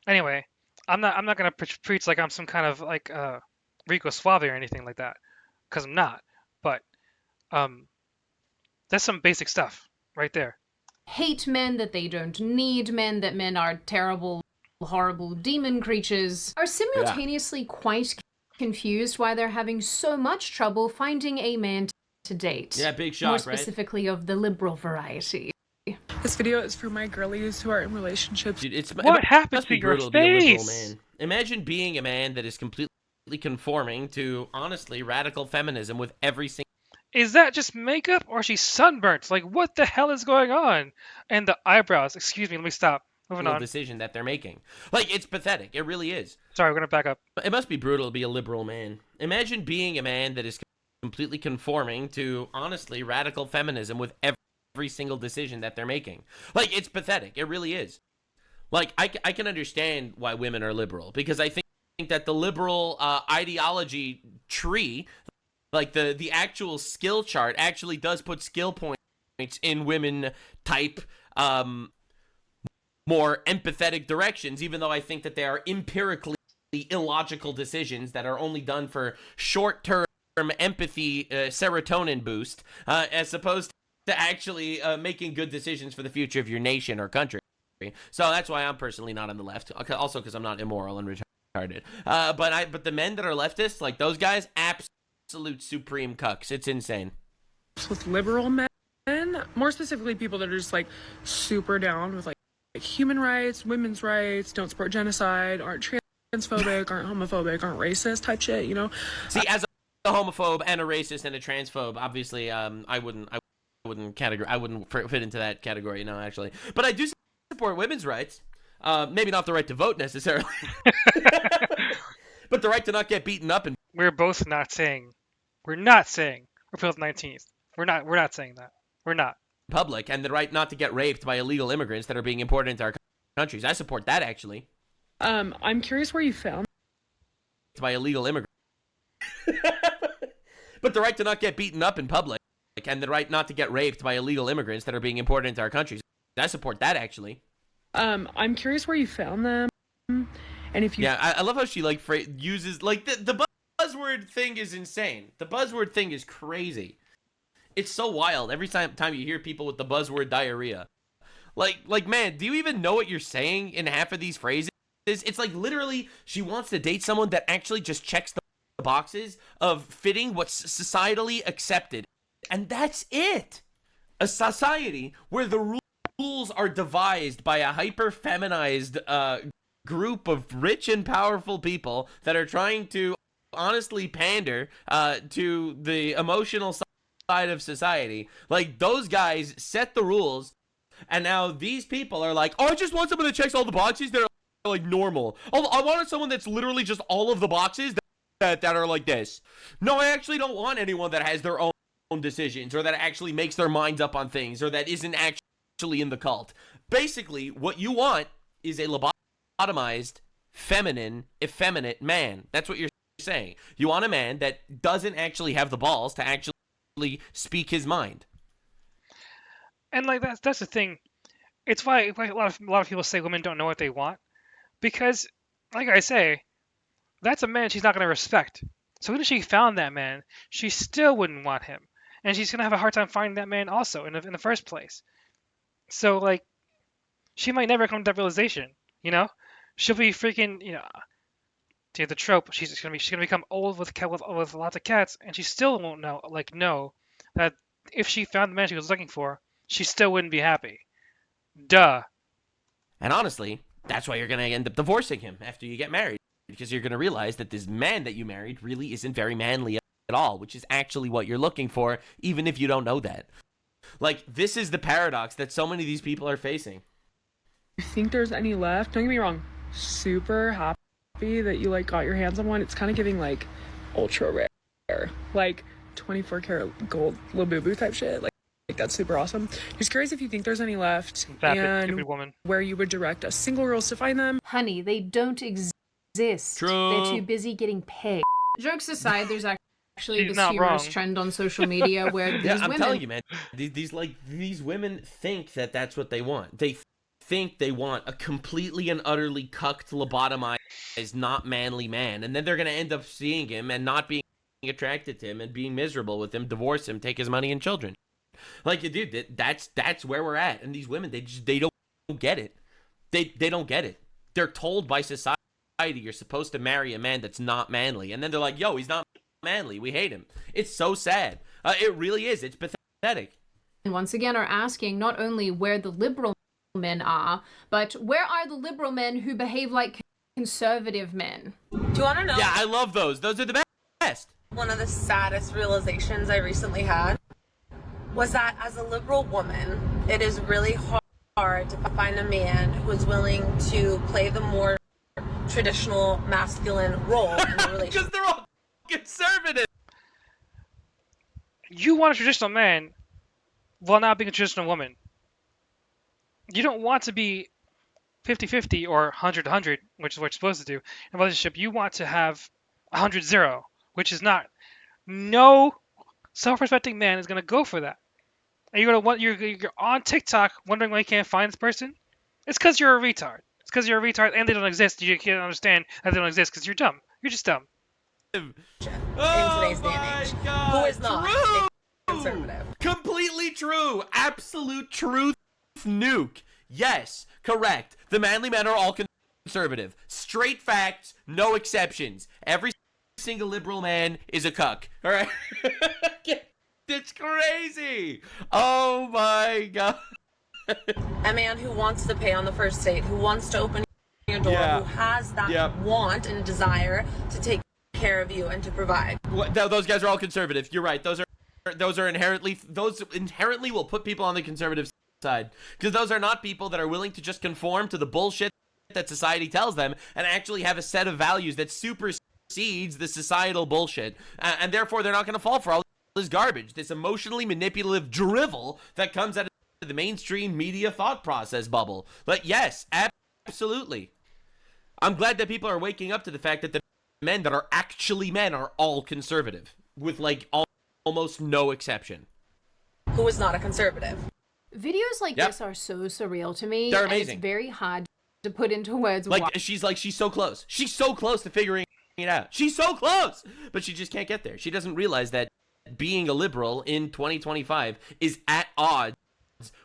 A: Anyway, I'm not gonna preach like I'm some kind of like Rico Suave or anything like that, because I'm not. But that's some basic stuff right there.
G: Hate men, that they don't need men, that men are terrible, horrible demon creatures, are simultaneously quite confused why they're having so much trouble finding a man to date.
B: Yeah, big shock,
G: more specifically of the liberal variety.
M: This video is for my girlies who are in relationships.
B: Dude,
A: what happened to your face?
B: Imagine being a man that is completely conforming to, honestly, radical feminism with every single...
A: Is that just makeup or she's sunburnt? Like, what the hell is going on? And the eyebrows. Excuse me, let me stop. Moving on.
B: Decision that they're making. Like, it's pathetic. It really is.
A: Sorry, we're going to back up.
B: It must be brutal to be a liberal man. Imagine being a man that is completely conforming to, honestly, radical feminism with every single decision that they're making. Like, it's pathetic. It really is. Like, I can understand why women are liberal, because I think that the liberal ideology tree, like the actual skill chart, actually does put skill points in women type more empathetic directions, even though I think that they are empirically illogical decisions that are only done for short-term empathy serotonin boost, as opposed to actually making good decisions for the future of your nation or country. So that's why I'm personally not on the left. Also because I'm not immoral and retarded. But the men that are leftists, like those guys, absolute supreme cucks. It's insane.
M: With liberal men, more specifically people that are just like super down with like human rights, women's rights, don't support genocide, aren't transphobic, aren't homophobic, aren't racist type shit, you know?
B: See, as a homophobe and a racist and a transphobe, obviously, I wouldn't fit into that category, no, actually. But I do support women's rights. Maybe not the right to vote necessarily, but the right to not get beaten up. And
A: we're both not saying we're not saying repeal the 19th. We're not saying that. We're not.
B: Public, and the right not to get raped by illegal immigrants that are being imported into our countries. I support that, actually.
M: I'm curious where you found
B: by illegal immigrants. But the right to not get beaten up in public, and the right not to get raped by illegal immigrants that are being imported into our countries. I support that, actually.
M: I'm curious where you found them, and if you...
B: Yeah, I love how she, like, uses... Like, the buzzword thing is insane. The buzzword thing is crazy. It's so wild. Every time you hear people with the buzzword diarrhea. Like, man, do you even know what you're saying in half of these phrases? It's like, literally, she wants to date someone that actually just checks the boxes of fitting what's societally accepted. And that's it. A society where the rules are devised by a hyper-feminized group of rich and powerful people that are trying to honestly pander to the emotional side of society. Like, those guys set the rules, and now these people are like, oh, I just want someone that checks all the boxes that are like normal. Oh, I wanted someone that's literally just all of the boxes that are like this. No, I actually don't want anyone that has their own decisions, or that actually makes their minds up on things, or that isn't actually in the cult. Basically, what you want is a lobotomized, feminine, effeminate man. That's what you're saying. You want a man that doesn't actually have the balls to actually speak his mind.
A: And like that's the thing. It's why a lot of people say women don't know what they want, because, like I say, that's a man she's not going to respect. So even if she found that man, she still wouldn't want him, and she's going to have a hard time finding that man also in the first place. So like, she might never come to that realization. You know, she'll be freaking, you know, to the trope. She's gonna become old with lots of cats, and she still won't know that if she found the man she was looking for, she still wouldn't be happy. Duh.
B: And honestly, that's why you're going to end up divorcing him after you get married, because you're going to realize that this man that you married really isn't very manly at all, which is actually what you're looking for, even if you don't know that. Like, this is the paradox that so many of these people are facing.
M: You think there's any left? Don't get me wrong. Super happy that you, like, got your hands on one. It's kind of giving, like, ultra rare. Like, 24 karat gold little boo-boo type shit. Like, that's super awesome. Just curious if you think there's any left, and
A: woman.
M: Where you would direct us single girls to find them.
G: Honey, they don't exist.
B: True.
G: They're too busy getting pegged. Jokes aside, there's actually
A: He's
G: this humorous
A: wrong.
G: trend on social media where these
B: I'm
G: women...
B: telling you, man, these women think that that's what they want. They think they want a completely and utterly cucked, lobotomized, not manly man, and then they're gonna end up seeing him and not being attracted to him and being miserable with him, divorce him, take his money and children. Like, dude, that's where we're at. And these women, they don't get it. They don't get it. They're told by society you're supposed to marry a man that's not manly, and then they're like, yo, he's not manly, we hate him. It's so sad. It really is. It's pathetic.
G: And once again are asking not only where the liberal men are, but where are the liberal men who behave like conservative men?
N: Do you want to know?
B: Yeah, I love those. Those are the best.
N: One of the saddest realizations I recently had was that as a liberal woman, it is really hard to find a man who is willing to play the more traditional masculine role in the relationship.
B: Because they're all conservative.
A: You want a traditional man while not being a traditional woman. You don't want to be 50-50 or 100-100, which is what you're supposed to do in a relationship. You want to have 100-0, which is not. No self-respecting man is going to go for that. And you're on TikTok wondering why you can't find this person? It's because you're a retard. It's because you're a retard and they don't exist. You can't understand that they don't exist because you're dumb. You're just dumb.
N: In today's day and age. Who is not a conservative?
B: Completely true. Absolute truth. Nuke. Yes, correct. The manly men are all conservative. Straight facts, no exceptions. Every single liberal man is a cuck. All right. It's crazy. Oh my god.
N: A man who wants to pay on the first date, who wants to open your door, who has that want and desire to take care of you and to provide.
B: Those guys are all conservative. You're right. Those inherently will put people on the conservative side, because those are not people that are willing to just conform to the bullshit that society tells them and actually have a set of values that supersedes the societal bullshit, and therefore they're not going to fall for all this garbage, this emotionally manipulative drivel that comes out of the mainstream media thought process bubble. But yes, absolutely. I'm glad that people are waking up to the fact that the men that are actually men are all conservative, with like almost no exception.
N: Who is not a conservative?
G: Videos like this are so surreal to me.
B: They're
G: and
B: amazing.
G: it's very hard to put into words.
B: She's so close. She's so close to figuring it out. She's so close, but she just can't get there. She doesn't realize that being a liberal in 2025 is at odds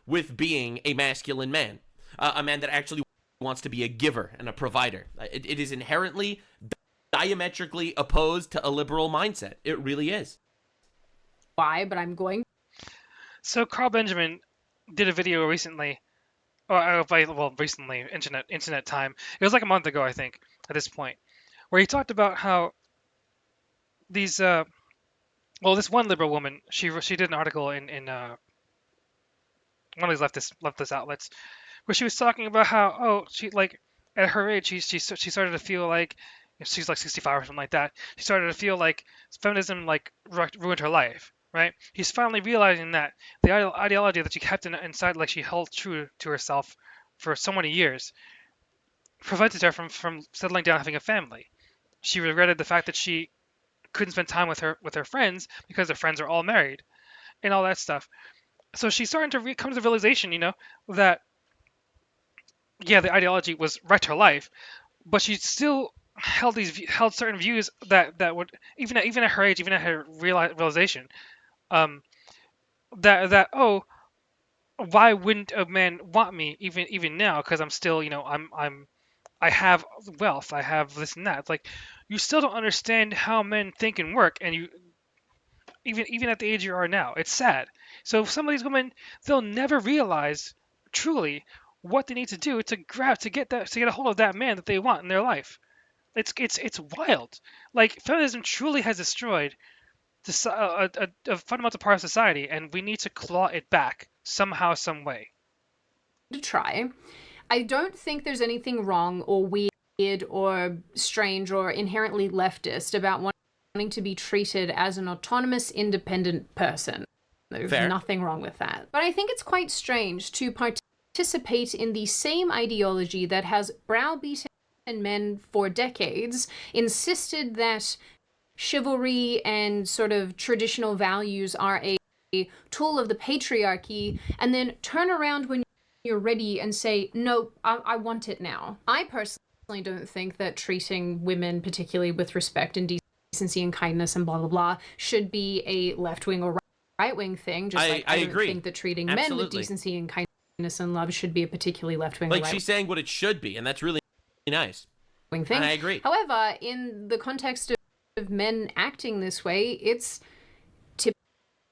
B: with being a masculine man, a man that actually wants to be a giver and a provider. It is inherently diametrically opposed to a liberal mindset. It really is.
G: Why? But I'm going.
A: So Carl Benjamin did a video recently, recently, internet time. It was like a month ago, I think, at this point, where he talked about how these, this one liberal woman, she did an article in one of these leftist outlets, where she was talking about how she like at her age she started to feel like, she's like 65 or something like that. She started to feel like feminism like ruined her life. Right? He's finally realizing that the ideology that she kept inside, like she held true to herself for so many years, prevented her from settling down, having a family. She regretted the fact that she couldn't spend time with her friends because their friends are all married, and all that stuff. So she's starting to come to the realization, that the ideology was right to her life, but she still held certain views that would even at her age, even at her realization. Why wouldn't a man want me even now? Because I'm still, I have wealth, I have this and that. It's like you still don't understand how men think and work, and you even at the age you are now, it's sad. So some of these women, they'll never realize truly what they need to do to get a hold of that man that they want in their life. It's wild. Like feminism truly has destroyed a fundamental part of society, and we need to claw it back somehow, some way.
G: To try. I don't think there's anything wrong or weird or strange or inherently leftist about wanting to be treated as an autonomous, independent person. There's nothing wrong with that. But I think it's quite strange to participate in the same ideology that has browbeaten men for decades, insisted that chivalry and sort of traditional values are a tool of the patriarchy, and then turn around when you're ready and say, no, I want it now. I personally don't think that treating women, particularly with respect and decency and kindness and blah, blah, blah, should be a left-wing or right-wing thing. Just like I don't
B: agree.
G: think that treating men with decency and kindness and love should be a particularly left-wing or
B: like
G: right-wing
B: she's saying what it should be, and that's really nice.
G: Thing.
B: And I agree.
G: However, in the context of men acting this way, it's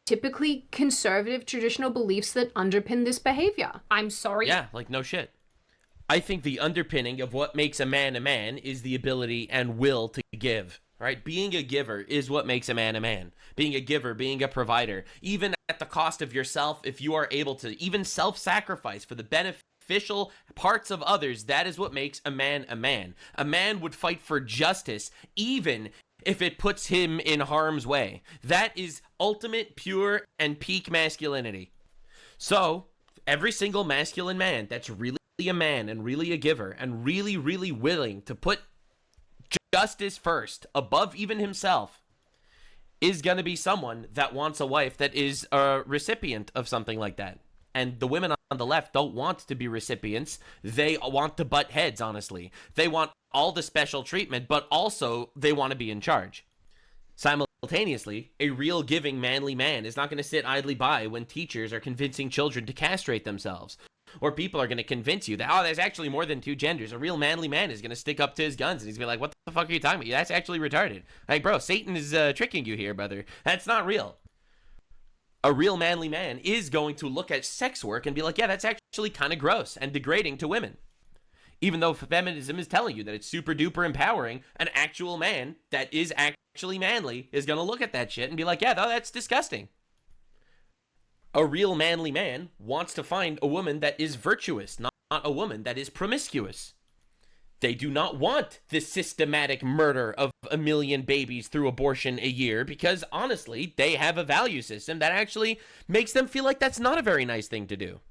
G: typically conservative traditional beliefs that underpin this behavior. I'm sorry.
B: Yeah, like no shit. I think the underpinning of what makes a man is the ability and will to give. Right? Being a giver is what makes a man a man. Being a giver, being a provider, even at the cost of yourself, if you are able to even self-sacrifice for the beneficial parts of others, that is what makes a man a man. A man would fight for justice even if it puts him in harm's way. That is ultimate, pure, and peak masculinity. So, every single masculine man that's really a man and really a giver and really, really willing to put justice first above even himself is going to be someone that wants a wife that is a recipient of something like that. And the women the left don't want to be recipients. They want to butt heads, honestly. They want all the special treatment, but also they want to be in charge. Simultaneously, a real giving manly man is not going to sit idly by when teachers are convincing children to castrate themselves. Or people are going to convince you that, oh, there's actually more than two genders. A real manly man is going to stick up to his guns and he's going to be like, what the fuck are you talking about? That's actually retarded. Like, bro, Satan is tricking you here, brother. That's not real. A real manly man is going to look at sex work and be like, yeah, that's actually kind of gross and degrading to women. Even though feminism is telling you that it's super duper empowering, an actual man that is actually manly is going to look at that shit and be like, yeah, that's disgusting. A real manly man wants to find a woman that is virtuous, not a woman that is promiscuous. They do not want this systematic murder of 1 million babies through abortion a year because, honestly, they have a value system that actually makes them feel like that's not a very nice thing to do.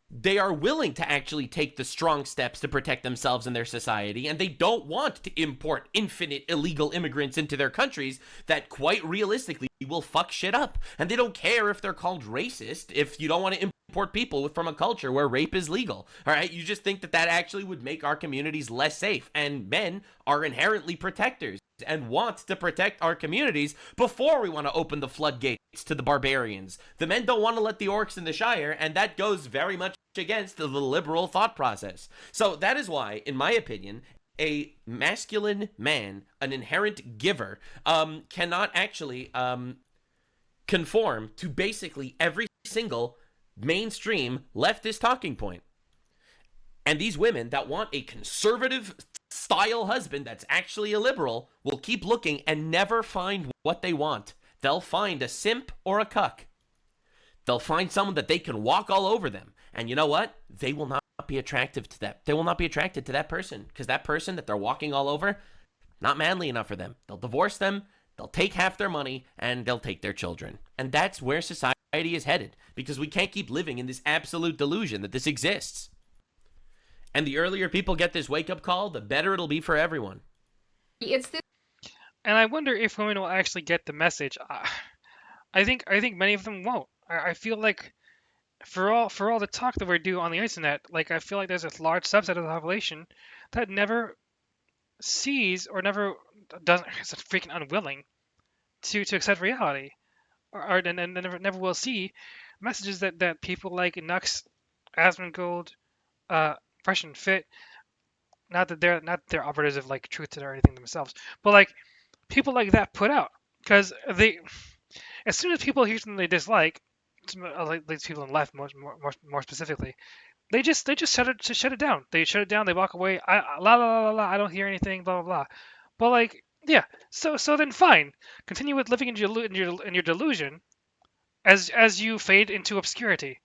B: They are willing to actually take the strong steps to protect themselves and their society, and they don't want to import infinite illegal immigrants into their countries that quite realistically will fuck shit up. And they don't care if they're called racist if you don't want to import people from a culture where rape is legal. All right, you just think that actually would make our communities less safe, and men are inherently protectors and want to protect our communities before we want to open the floodgates to the barbarians. The men don't want to let the orcs in the Shire, and that goes very much against the liberal thought process. So that is why, in my opinion, a masculine man, an inherent giver, cannot actually conform to basically every single mainstream leftist talking point. And these women that want a conservative style husband that's actually a liberal will keep looking and never find what they want. They'll find a simp or a cuck. They'll find someone that they can walk all over them. And you know what? They will not be attractive to that. They will not be attracted to that person because that person that they're walking all over, not manly enough for them. They'll divorce them, they'll take half their money, and they'll take their children. And that's where society is headed because we can't keep living in this absolute delusion that this exists. And the earlier people get this wake-up call, the better it'll be for everyone.
A: And I wonder if women will actually get the message. I think many of them won't. I feel like for all the talk that we do on the internet, like I feel like there's a large subset of the population that never sees or never doesn't is freaking unwilling to accept reality, or never will see messages that people like Nux, Asmongold, Fresh and Fit, not that they're operatives of like truth or anything themselves, but like people like that put out, because they, as soon as people hear something they dislike, like these people on the left more specifically, they just shut it down. They shut it down. They walk away. I don't hear anything. Blah blah blah. But like, yeah. So then fine. Continue with living in your delusion, as you fade into obscurity.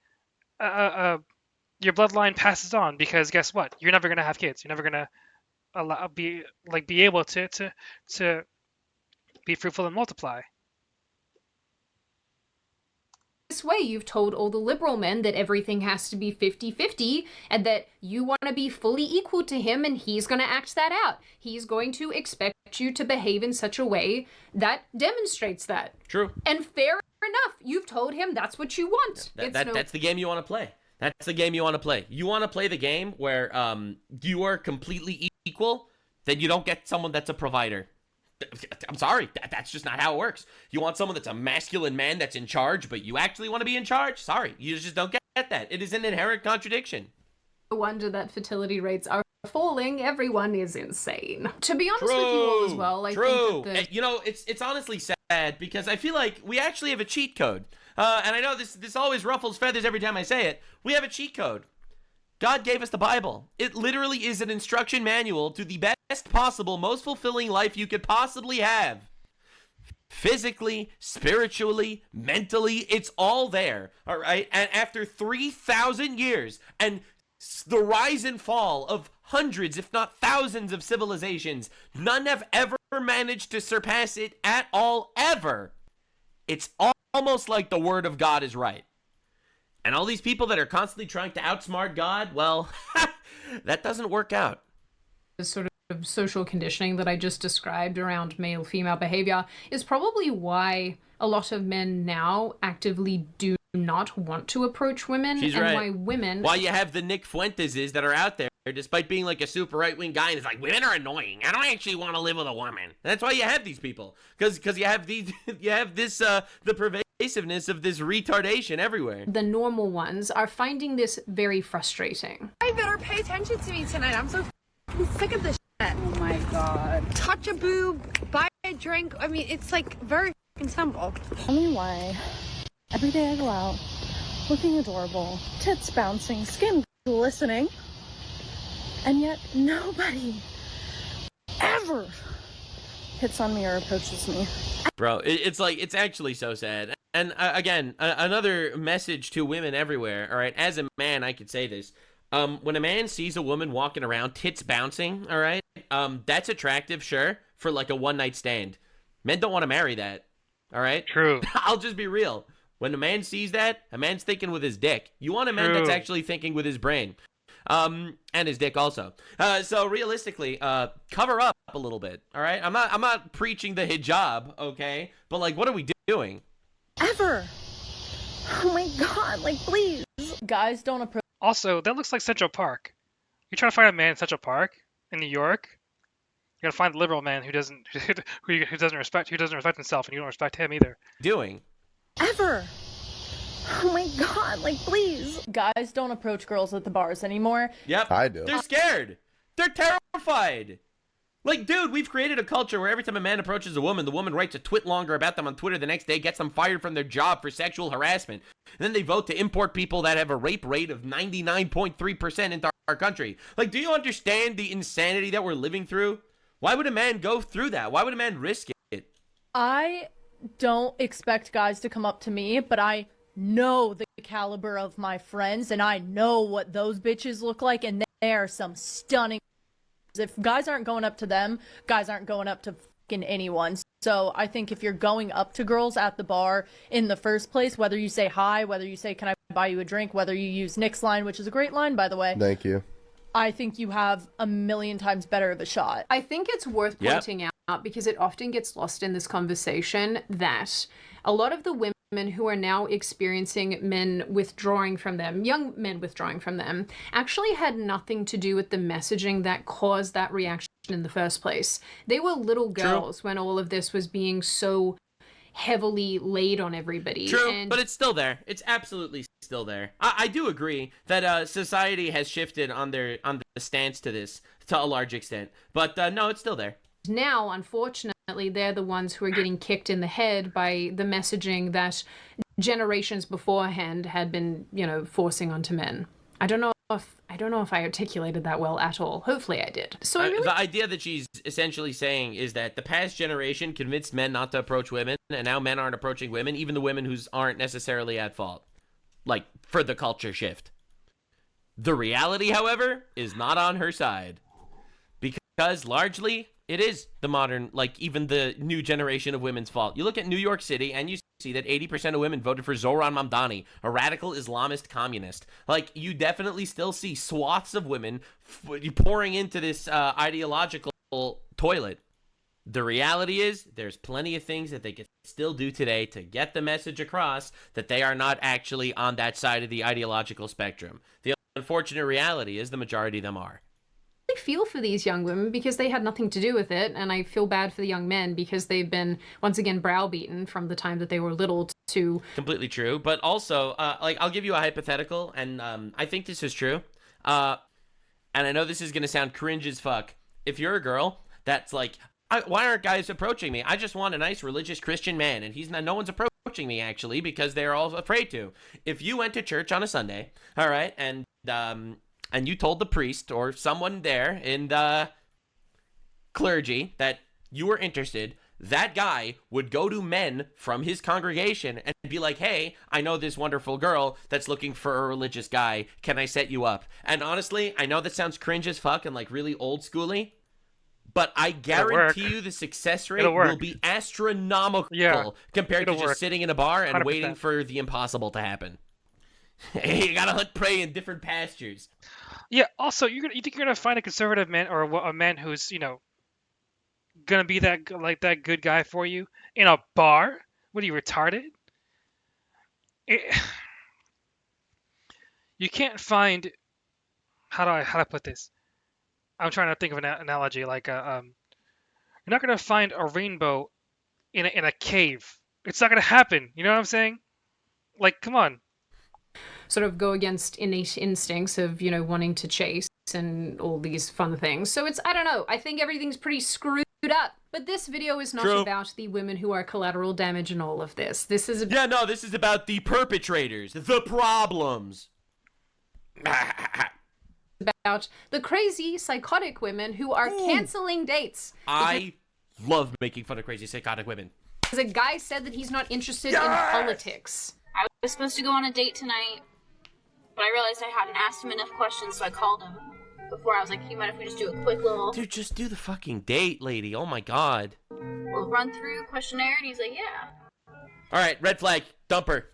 A: Your bloodline passes on because guess what? You're never gonna have kids. You're never gonna be able to be fruitful and multiply.
G: This way, you've told all the liberal men that everything has to be 50-50 and that you want to be fully equal to him, and he's going to act that out. He's going to expect you to behave in such a way that demonstrates that.
B: True.
G: And fair enough, you've told him that's what you want.
B: That's the game you want to play. That's the game you want to play. You want to play the game where you are completely equal, then you don't get someone that's a provider. I'm sorry, that's just not how it works. You want someone that's a masculine man that's in charge, but you actually want to be in charge? Sorry, you just don't get that. It is an inherent contradiction.
G: No wonder that fertility rates are falling. Everyone is insane. To be honest with you all as well, I think that
B: you know, it's honestly sad because I feel like we actually have a cheat code. And I know this always ruffles feathers every time I say it. We have a cheat code. God gave us the Bible. It literally is an instruction manual to the best possible, most fulfilling life you could possibly have. Physically, spiritually, mentally, it's all there. All right? And after 3,000 years and the rise and fall of hundreds, if not thousands of civilizations, none have ever managed to surpass it at all, ever. It's almost like the word of God is right. And all these people that are constantly trying to outsmart God, well, that doesn't work out.
G: The sort of social conditioning that I just described around male-female behavior is probably why a lot of men now actively do not want to approach women,
B: She's
G: and
B: right.
G: why women.
B: Why you have the Nick Fuenteses that are out there, despite being like a super right-wing guy, and it's like, women are annoying. I don't actually want to live with a woman. That's why you have these people, because you have these, you have this the pervasiveness of this retardation everywhere.
G: The normal ones are finding this very frustrating.
N: I better pay attention to me tonight. I'm so sick of this shit.
I: Oh my god.
N: Touch a boob, buy a drink. I mean, it's like very simple.
I: Tell me why. Every day I go out, looking adorable, tits bouncing, skin glistening, and yet nobody ever hits on me or approaches me.
B: Bro, it's like, it's actually so sad. And again, another message to women everywhere, all right? As a man, I could say this. When a man sees a woman walking around, tits bouncing, all right? That's attractive, sure, for like a one-night stand. Men don't want to marry that, all right?
A: True.
B: I'll just be real. When a man sees that, a man's thinking with his dick. You want a man that's actually thinking with his brain. And his dick also. So realistically, cover up a little bit, all right? I'm not preaching the hijab, okay? But like, what are we doing?
I: Ever. Oh my god, like please.
F: Guys don't approach.
A: Also, that looks like Central Park. You're trying to find a man in Central Park in New York. You gotta find a liberal man who doesn't respect himself, and you don't respect him either.
B: Doing.
I: Ever. Oh my god, like please.
F: Guys don't approach girls at the bars anymore.
B: Yep.
O: I do.
B: They're scared. They're terrified. Like, dude, we've created a culture where every time a man approaches a woman, the woman writes a twit longer about them on Twitter the next day, gets them fired from their job for sexual harassment. And then they vote to import people that have a rape rate of 99.3% into our country. Like, do you understand the insanity that we're living through? Why would a man go through that? Why would a man risk it?
F: I don't expect guys to come up to me, but I know the caliber of my friends, and I know what those bitches look like, and they are some stunning. If guys aren't going up to them, guys aren't going up to fucking anyone. So I think if you're going up to girls at the bar in the first place, whether you say hi, whether you say, can I buy you a drink, whether you use Nick's line, which is a great line, by the way.
O: Thank you.
F: I think you have a million times better of a shot.
G: I think it's worth pointing out, because it often gets lost in this conversation, that a lot of the women who are now experiencing men withdrawing from them, young men withdrawing from them, actually had nothing to do with the messaging that caused that reaction in the first place. They were little girls when all of this was being so heavily laid on everybody.
B: True, but it's still there. It's absolutely still there. I do agree that society has shifted on the stance to this to a large extent, but no, it's still there.
G: Now, unfortunately, they're the ones who are getting kicked in the head by the messaging that generations beforehand had been, forcing onto men. I don't know if I articulated that well at all. Hopefully I did. So
B: the idea that she's essentially saying is that the past generation convinced men not to approach women, and now men aren't approaching women, even the women who aren't necessarily at fault, like for the culture shift. The reality, however, is not on her side, because largely it is the modern, like even the new generation of women's fault. You look at New York City and you see that 80% of women voted for Zohran Mamdani, a radical Islamist communist. Like, you definitely still see swaths of women pouring into this ideological toilet. The reality is there's plenty of things that they can still do today to get the message across that they are not actually on that side of the ideological spectrum. The unfortunate reality is the majority of them are.
G: I feel for these young women because they had nothing to do with it, and I feel bad for the young men because they've been once again browbeaten from the time that they were little to.
B: Completely true, but also, I'll give you a hypothetical, and I think this is true. And I know this is gonna sound cringe as fuck. If you're a girl that's like, why aren't guys approaching me? I just want a nice religious Christian man, and no one's approaching me actually because they're all afraid to. If you went to church on a Sunday, all right, and you told the priest or someone there in the clergy that you were interested, that guy would go to men from his congregation and be like, hey, I know this wonderful girl that's looking for a religious guy. Can I set you up? And honestly, I know that sounds cringe as fuck and like really old schooly, but I guarantee you the success rate will be astronomical compared to just sitting in a bar and
A: 100%.
B: waiting for the impossible to happen. You gotta hunt prey in different pastures.
A: Yeah. Also, you think you're gonna find a conservative man or a man who's gonna be that good guy for you in a bar? What are you, retarded? you can't find how do I put this? I'm trying to think of an analogy like you're not gonna find a rainbow in a cave. It's not gonna happen. You know what I'm saying? Like, come on.
G: Sort of go against innate instincts of, you know, wanting to chase and all these fun things. So it's, I don't know, I think everything's pretty screwed up. But this video is not
B: True.
G: about the women who are collateral damage in all of this. This is
B: Yeah, no, this is about the perpetrators, the problems.
G: about the crazy, psychotic women who are canceling dates.
B: I love making fun of crazy, psychotic women.
G: Because a guy said that he's not interested in politics.
O: I was supposed to go on a date tonight, but I realized I hadn't asked him enough questions, so I called him before. I was like, "You mind if we just do a quick little
B: Dude, just do the fucking date, lady. Oh my god.
O: we'll run through questionnaire?" And he's like, "Yeah."
B: Alright, red flag, dump her.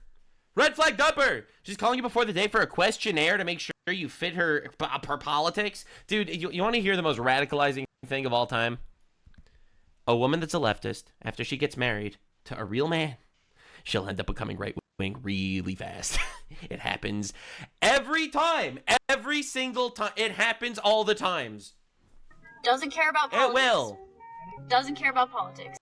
B: Red flag, dump her! She's calling you before the date for a questionnaire to make sure you fit her politics? Dude, you want to hear the most radicalizing thing of all time? A woman that's a leftist, after she gets married to a real man, she'll end up becoming right-wing really fast. It happens every time. Every single time. It happens all the times.
O: Doesn't care about politics.
B: It will.
O: Doesn't care about politics.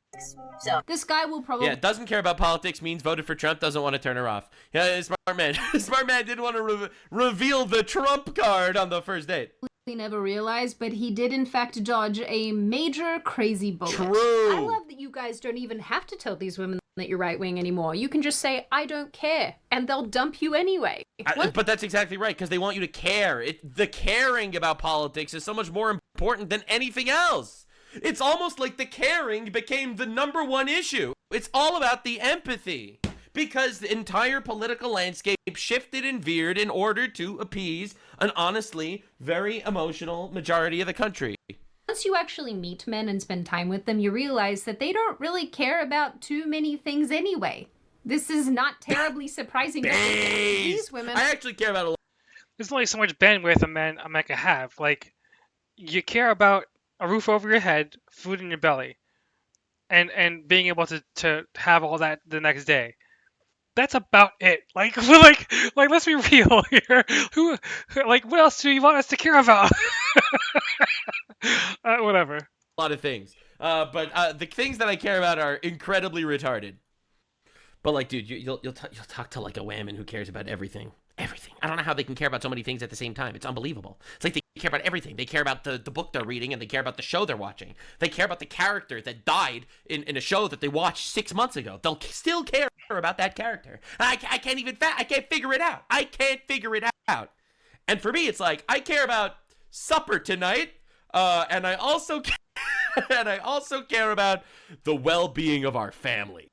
O: So
G: this guy will probably
B: Yeah, doesn't care about politics means voted for Trump, doesn't want to turn her off. Yeah, smart man. Smart man didn't want to reveal the Trump card on the first date.
G: never realized, but he did in fact dodge a major crazy bullet.
B: True.
G: I love that you guys don't even have to tell these women that you're right-wing anymore. You can just say, I don't care, and they'll dump you anyway.
B: But that's exactly right, because they want you to care. The caring about politics is so much more important than anything else. It's almost like the caring became the #1 issue. It's all about the empathy. Because the entire political landscape shifted and veered in order to appease an honestly very emotional majority of the country.
G: Once you actually meet men and spend time with them, you realize that they don't really care about too many things anyway. This is not terribly surprising. These women...
B: I actually care about a lot.
A: There's only so much bandwidth a man can have. Like, you care about a roof over your head, food in your belly, and being able to have all that the next day. That's about it. Like let's be real here. What else do you want us to care about? Whatever.
B: A lot of things. But the things that I care about are incredibly retarded. But like, dude, you'll talk to like a whammon who cares about everything. Everything. I don't know how they can care about so many things at the same time. It's unbelievable. It's like they care about everything. They care about the book they're reading, and they care about the show they're watching. They care about the character that died in a show that they watched 6 months ago. They'll still care about that character. I can't figure it out. I can't figure it out. And for me, it's like, I care about supper tonight, and I also care about the well-being of our family.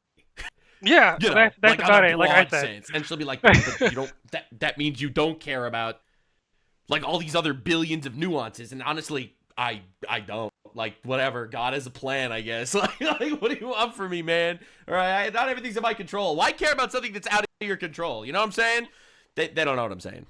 A: Yeah,
B: you know,
A: that's
B: like
A: about
B: on a
A: it. Like I
B: broad
A: said,
B: sense. And she'll be like, but you don't. That means you don't care about like all these other billions of nuances. And honestly, I don't. Like, whatever. God has a plan, I guess. Like, what do you want from me, man? All right, not everything's in my control. Why care about something that's out of your control? You know what I'm saying? They don't know what I'm saying.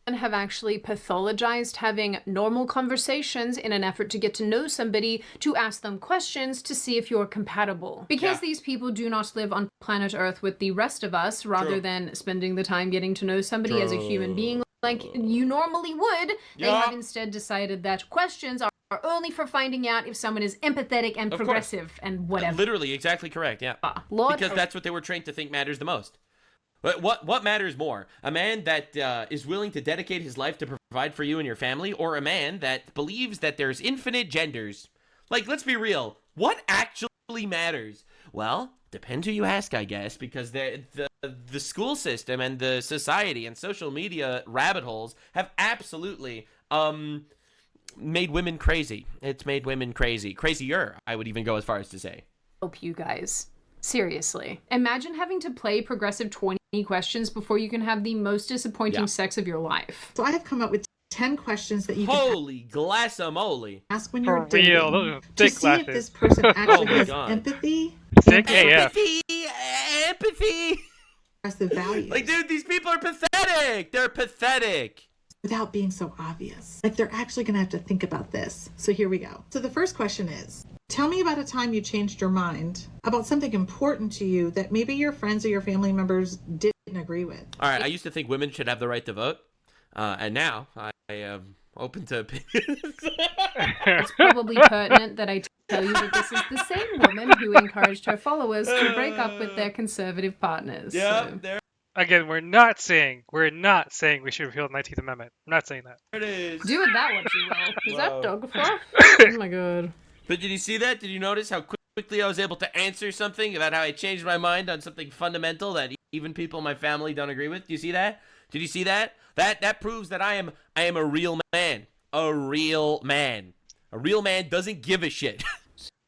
G: Have actually pathologized having normal conversations in an effort to get to know somebody, to ask them questions to see if you're compatible. Because these people do not live on planet Earth with the rest of us, rather than spending the time getting to know somebody as a human being like you normally would. They have instead decided that questions are only for finding out if someone is empathetic and progressive and whatever.
B: Literally, exactly correct, yeah. Because that's what they were trained to think matters the most. But what matters more? A man that is willing to dedicate his life to provide for you and your family, or a man that believes that there's infinite genders? Like, let's be real. What actually matters? Well, depends who you ask, I guess, because the school system and the society and social media rabbit holes have absolutely made women crazy. It's made women crazy. Crazier, I would even go as far as to say.
G: Hope you guys. Seriously. Imagine having to play progressive 20 questions before you can have the most disappointing sex of your life.
P: So I have come up with 10 questions that you
B: Holy glassamole.
P: Ask when you're
A: dating
P: to see if this person actually has empathy.
B: Empathy.
P: Aggressive values.
B: Like, dude, these people are pathetic. They're pathetic.
P: Without being so obvious. Like, they're actually going to have to think about this. So here we go. So the first question is, tell me about a time you changed your mind about something important to you that maybe your friends or your family members didn't agree with.
B: All right, I used to think women should have the right to vote. And now I am open to opinions.
G: It's probably pertinent that I tell you that this is the same woman who encouraged her followers to break up with their conservative partners.
B: Yep, there
A: Again, we're not saying we should repeal the 19th Amendment. I'm not saying that.
B: it is.
G: Do with that what you will. Is that
B: Whoa.
G: dog fluff? Oh my god.
B: But did you see that? Did you notice how quickly I was able to answer something about how I changed my mind on something fundamental that even people in my family don't agree with? Do you see that? Did you see that? That proves that I am a real man. A real man. A real man doesn't give a shit.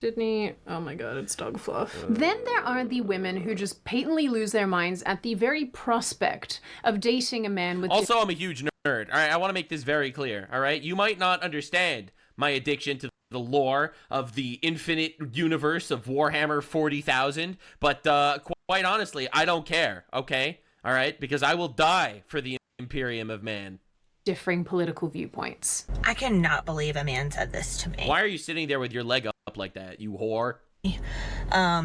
G: Sydney, oh my god, it's dog fluff. Then there are the women who just patently lose their minds at the very prospect of dating a man with...
B: Also, I'm a huge nerd. All right, I want to make this very clear. All right, you might not understand my addiction to the lore of the infinite universe of Warhammer 40,000, but quite honestly, I don't care, okay? All right, because I will die for the Imperium of Man.
G: Differing political viewpoints.
Q: I cannot believe a man said this to me.
B: Why are you sitting there with your leg up like that, you whore? I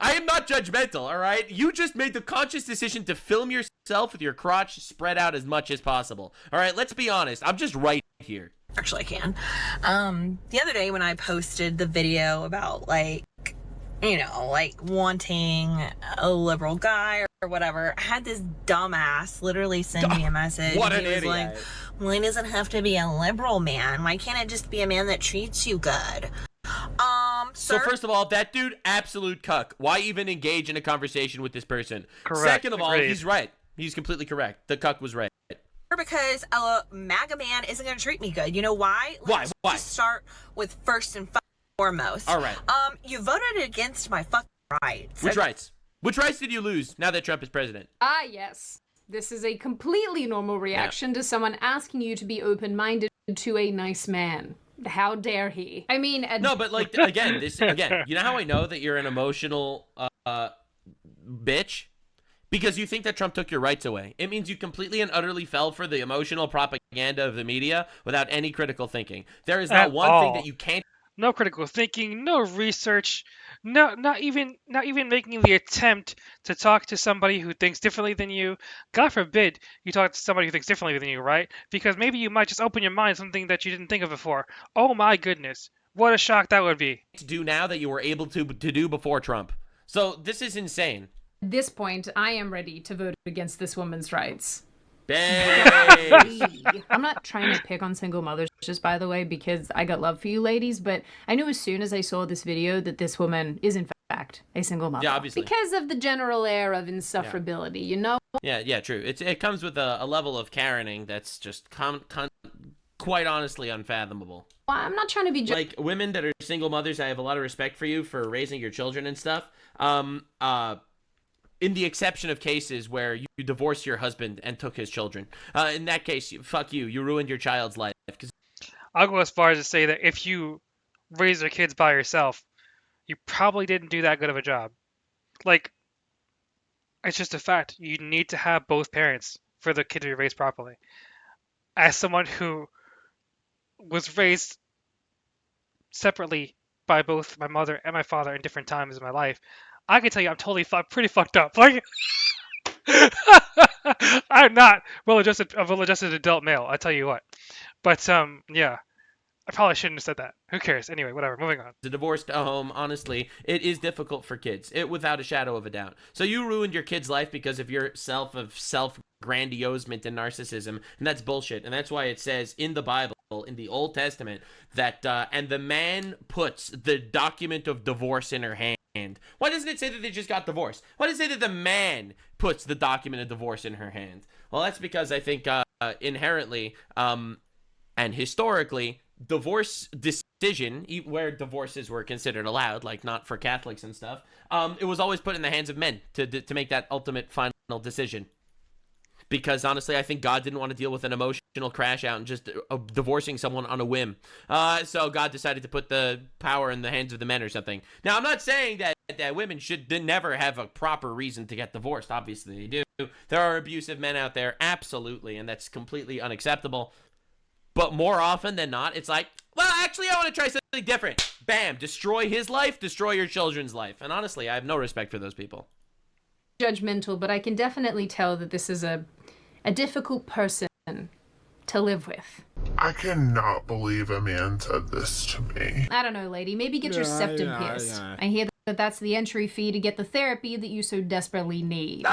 B: am not judgmental, all right? You just made the conscious decision to film yourself with your crotch spread out as much as possible. All right, let's be honest. I'm just right here.
Q: Actually, I can. The other day when I posted the video about, like, you know, like wanting a liberal guy or whatever, I had this dumbass literally send me a message.
B: What an
Q: he was
B: idiot.
Q: like, well, it doesn't have to be a liberal man. Why can't it just be a man that treats you good?
B: So first of all, that dude, absolute cuck. Why even engage in a conversation with this person?
A: Correct.
B: Second of all,
A: Agreed.
B: he's right. He's completely correct. The cuck was right.
Q: Because a MAGA man isn't going to treat me good. You know why? Let's
B: Why?
Q: just start with first and foremost.
B: All right.
Q: You voted against my fucking rights.
B: Which rights? Which rights did you lose now that Trump is president?
G: Ah, yes. This is a completely normal reaction to someone asking you to be open-minded to a nice man. How dare he? I mean...
B: No, but like, again, you know how I know that you're an emotional bitch? Because you think that Trump took your rights away. It means you completely and utterly fell for the emotional propaganda of the media without any critical thinking. There is not one thing that you can't...
A: No critical thinking, no research, not even making the attempt to talk to somebody who thinks differently than you. God forbid you talk to somebody who thinks differently than you, right? Because maybe you might just open your mind to something that you didn't think of before. Oh my goodness, what a shock that would be.
B: To do now that you were able to do before Trump. So this is insane.
G: At this point, I am ready to vote against this woman's rights. I'm not trying to pick on single mothers, just by the way, because I got love for you ladies, but I knew as soon as I saw this video that this woman is in fact a single mother.
B: Yeah, obviously.
G: Because of the general air of insufferability, you know?
B: Yeah, true. It comes with a level of Karening that's just quite honestly unfathomable.
G: Well, I'm not trying to be...
B: Like, women that are single mothers, I have a lot of respect for you for raising your children and stuff. In the exception of cases where you divorced your husband and took his children. In that case, fuck you. You ruined your child's life.
A: I'll go as far as to say that if you raise your kids by yourself, you probably didn't do that good of a job. Like, it's just a fact. You need to have both parents for the kid to be raised properly. As someone who was raised separately by both my mother and my father in different times in my life, I can tell you I'm totally pretty fucked up. Like, I'm not a well-adjusted adult male, I tell you what. But, yeah. I probably shouldn't have said that. Who cares? Anyway, whatever. Moving on.
B: The divorced home, honestly, it is difficult for kids. Without a shadow of a doubt. So you ruined your kid's life because of your self-grandiosement and narcissism, and that's bullshit. And that's why it says in the Bible, in the Old Testament, that, and the man puts the document of divorce in her hand. Why doesn't it say that they just got divorced? Why does it say that the man puts the document of divorce in her hand? Well, that's because I think inherently and historically, divorce decision, where divorces were considered allowed, like not for Catholics and stuff, it was always put in the hands of men to make that ultimate final decision. Because honestly, I think God didn't want to deal with an emotional crash out and just divorcing someone on a whim. So God decided to put the power in the hands of the men or something. Now, I'm not saying that women should never have a proper reason to get divorced. Obviously, they do. There are abusive men out there, absolutely, and that's completely unacceptable. But more often than not, it's like, well, actually, I want to try something different. Bam, destroy his life, destroy your children's life. And honestly, I have no respect for those people.
G: Judgmental, but I can definitely tell that this is a a difficult person to live with.
R: I cannot believe a man said this to me.
G: I don't know, lady. Maybe get your septum pierced. I hear that that's the entry fee to get the therapy that you so desperately need.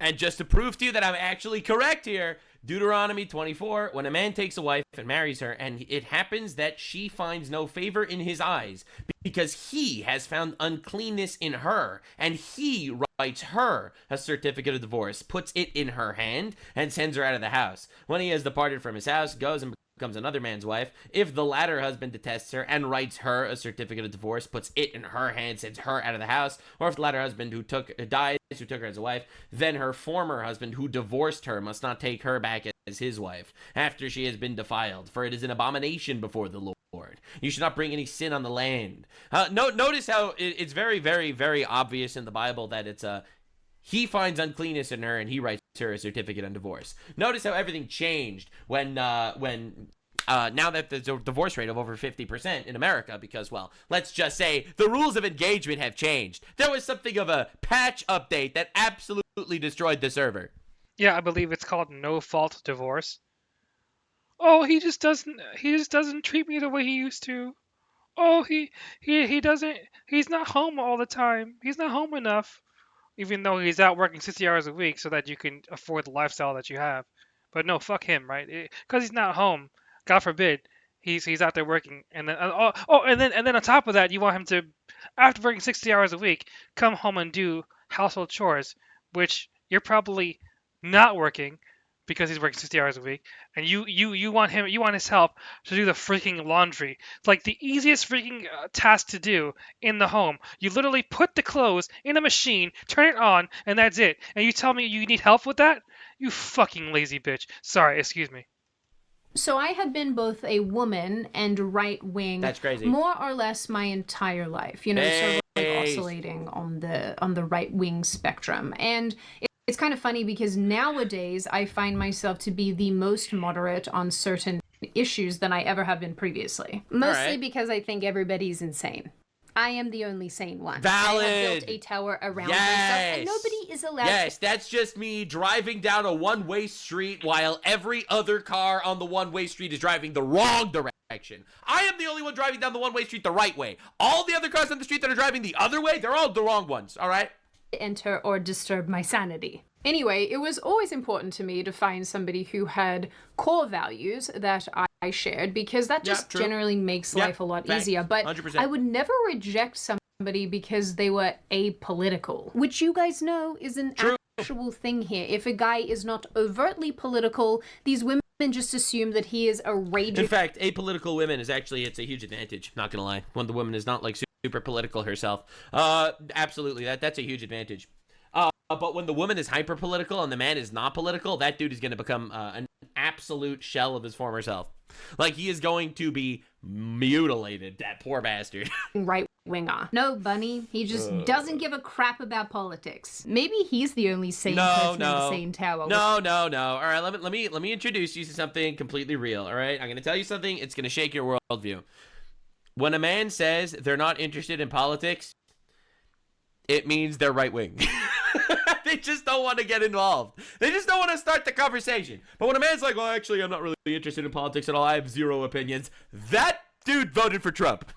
B: And just to prove to you that I'm actually correct here, Deuteronomy 24, when a man takes a wife and marries her, and it happens that she finds no favor in his eyes, because he has found uncleanness in her, and he writes her a certificate of divorce, puts it in her hand, and sends her out of the house. When he has departed from his house, goes and becomes another man's wife. If the latter husband detests her and writes her a certificate of divorce, puts it in her hand, sends her out of the house, or if the latter husband who took her as a wife, then her former husband who divorced her must not take her back as his wife after she has been defiled, for it is an abomination before the Lord. You should not bring any sin on the land. Notice how it's very, very, very obvious in the Bible that it's he finds uncleanness in her and he writes her a certificate of divorce. Notice how everything changed when now that there's a divorce rate of over 50% in America, because, well, let's just say the rules of engagement have changed. There was something of a patch update that absolutely destroyed the server.
A: Yeah, I believe it's called no-fault divorce. Oh, he just doesn't treat me the way he used to. Oh, he doesn't, he's not home all the time. He's not home enough. Even though he's out working 60 hours a week so that you can afford the lifestyle that you have. But no, fuck him, right? Because he's not home. God forbid, he's out there working, and then and then on top of that, you want him to, after working 60 hours a week, come home and do household chores, which you're probably not working because he's working 60 hours a week, and you want his help to do the freaking laundry. It's like the easiest freaking task to do in the home. You literally put the clothes in a machine, turn it on, and that's it. And you tell me you need help with that? You fucking lazy bitch. Sorry, excuse me.
G: So I have been both a woman and right-wing.
B: That's crazy.
G: More or less my entire life. You know, sort of like oscillating on the right-wing spectrum. And it's kind of funny because nowadays I find myself to be the most moderate on certain issues than I ever have been previously. Mostly because I think everybody's insane. I am the only sane one.
B: Valid.
G: I have built a tower around myself, and nobody is allowed
B: Yes, that's just me driving down a one-way street while every other car on the one-way street is driving the wrong direction. I am the only one driving down the one-way street the right way. All the other cars on the street that are driving the other way, they're all the wrong ones, all right?
G: Enter or disturb my sanity. Anyway, it was always important to me to find somebody who had core values that I shared, because that just generally makes life a lot easier. But
B: 100%.
G: I would never reject somebody because they were apolitical, which you guys know is an actual thing here. If a guy is not overtly political, these women just assume that he is a raging...
B: In fact, apolitical women is actually, it's a huge advantage, not gonna lie. When the woman is not like super political herself. Absolutely, that's a huge advantage. But when the woman is hyper political and the man is not political, that dude is going to become an absolute shell of his former self. Like, he is going to be mutilated, that poor bastard.
G: Right winger. No, Bunny, he just doesn't give a crap about politics. Maybe he's the only sane person in the sane tower.
B: No. All right, let me introduce you to something completely real. All right, I'm going to tell you something. It's going to shake your worldview. When a man says they're not interested in politics, it means they're right wing. They just don't want to get involved. They just don't want to start the conversation. But when a man's like, well, actually, I'm not really interested in politics at all. I have zero opinions. That dude voted for Trump.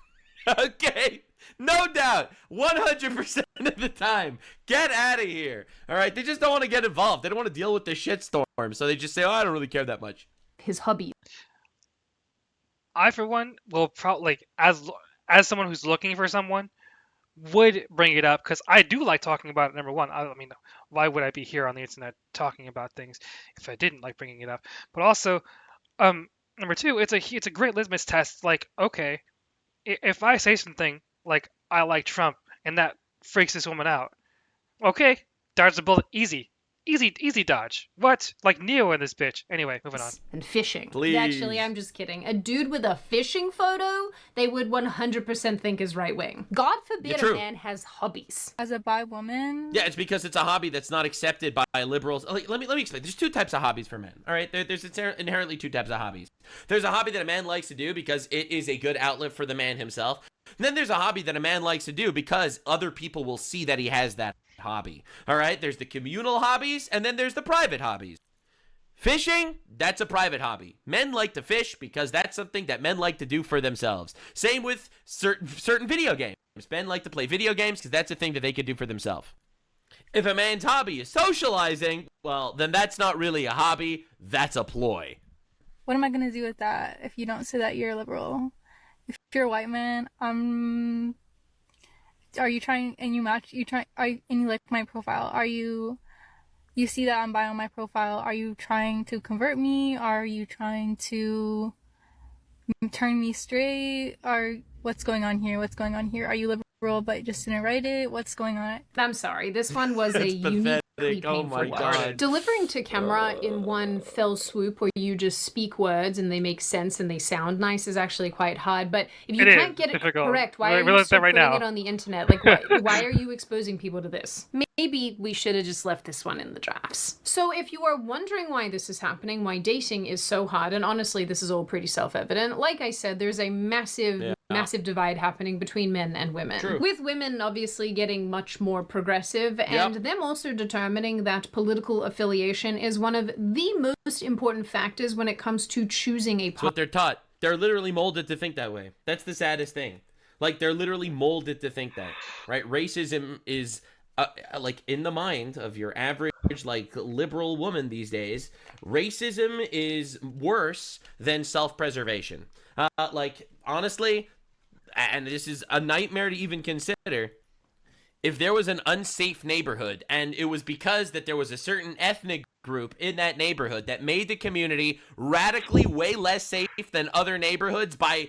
B: Okay? No doubt. 100% of the time. Get out of here. All right? They just don't want to get involved. They don't want to deal with the shitstorm. So they just say, oh, I don't really care that much.
G: His hobby.
A: I, for one, will probably, as someone who's looking for someone, would bring it up, because I do like talking about it. Number one, I mean, why would I be here on the internet talking about things if I didn't like bringing it up? But also, number two, it's a great litmus test. Like, okay, if I say something like I like Trump and that freaks this woman out, okay, dodge the bullet, easy dodge. What? Like Neo in this bitch. Anyway, moving on.
G: And fishing.
B: Please.
G: Actually, I'm just kidding. A dude with a fishing photo, they would 100% think is right wing. God forbid a man has hobbies.
L: As a bi woman?
B: Yeah, it's because it's a hobby that's not accepted by liberals. Let me explain. There's two types of hobbies for men. All right, there's inherently two types of hobbies. There's a hobby that a man likes to do because it is a good outlet for the man himself. And then there's a hobby that a man likes to do because other people will see that he has that hobby. All right, there's the communal hobbies, and then there's the private hobbies. Fishing, that's a private hobby. Men like to fish because that's something that men like to do for themselves. Same with certain video games. Men like to play video games because that's a thing that they could do for themselves. If a man's hobby is socializing, well, then that's not really a hobby, that's a ploy.
S: What am I gonna do with that if you don't say that you're liberal? If you're a white man, are you trying and you like my profile? Are you see that I'm bi on my profile? Are you trying to convert me? Are you trying to turn me straight? Or what's going on here? What's going on here? Are you liberal but just didn't write it? What's going on?
G: I'm sorry. This one was a uniquely painful watch. Delivering to camera in one fell swoop where you just speak words and they make sense and they sound nice is actually quite hard. But if you can't get it correct, why are you still putting it on the internet? Like, why are you exposing people to this? Maybe we should have just left this one in the drafts. So if you are wondering why this is happening, why dating is so hard, and honestly, this is all pretty self-evident. Like I said, there's a massive divide happening between men and women.
B: True.
G: With women obviously getting much more progressive and them also determining that political affiliation is one of the most important factors when it comes to choosing a
B: That's what they're taught. They're literally molded to think that way. That's the saddest thing. Like, they're literally molded to think that, right? Racism is, like, in the mind of your average, like, liberal woman these days, racism is worse than self-preservation. Like, honestly, and this is a nightmare to even consider, if there was an unsafe neighborhood and it was because that there was a certain ethnic group in that neighborhood that made the community radically way less safe than other neighborhoods by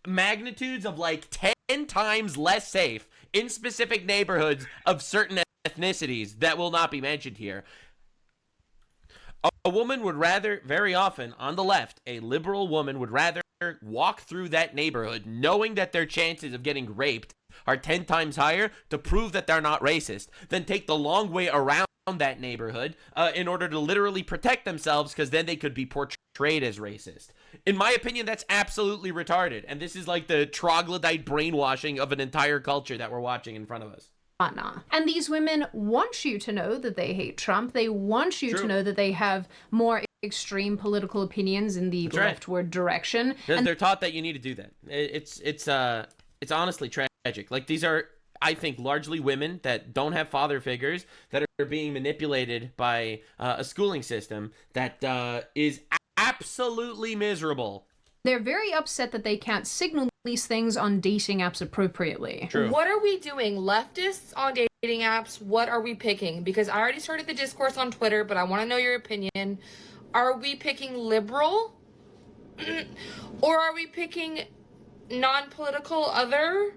B: magnitudes of like 10 times less safe in specific neighborhoods of certain ethnicities that will not be mentioned here, a woman would rather, very often on the left, a liberal woman would rather walk through that neighborhood knowing that their chances of getting raped are 10 times higher to prove that they're not racist than take the long way around that neighborhood in order to literally protect themselves, because then they could be portrayed as racist. In my opinion, that's absolutely retarded, and this is like the troglodyte brainwashing of an entire culture that we're watching in front of us.
G: And these women want you to know that they hate Trump. They want you to know that they have more extreme political opinions in the leftward direction.
B: And they're taught that you need to do that. It's honestly tragic. Like, these are, I think, largely women that don't have father figures, that are being manipulated by a schooling system that is absolutely miserable.
G: They're very upset that they can't signal these things on dating apps appropriately.
B: True.
T: What are we doing? Leftists on dating apps, what are we picking? Because I already started the discourse on Twitter, but I want to know your opinion. Are we picking liberal? Or are we picking non-political other?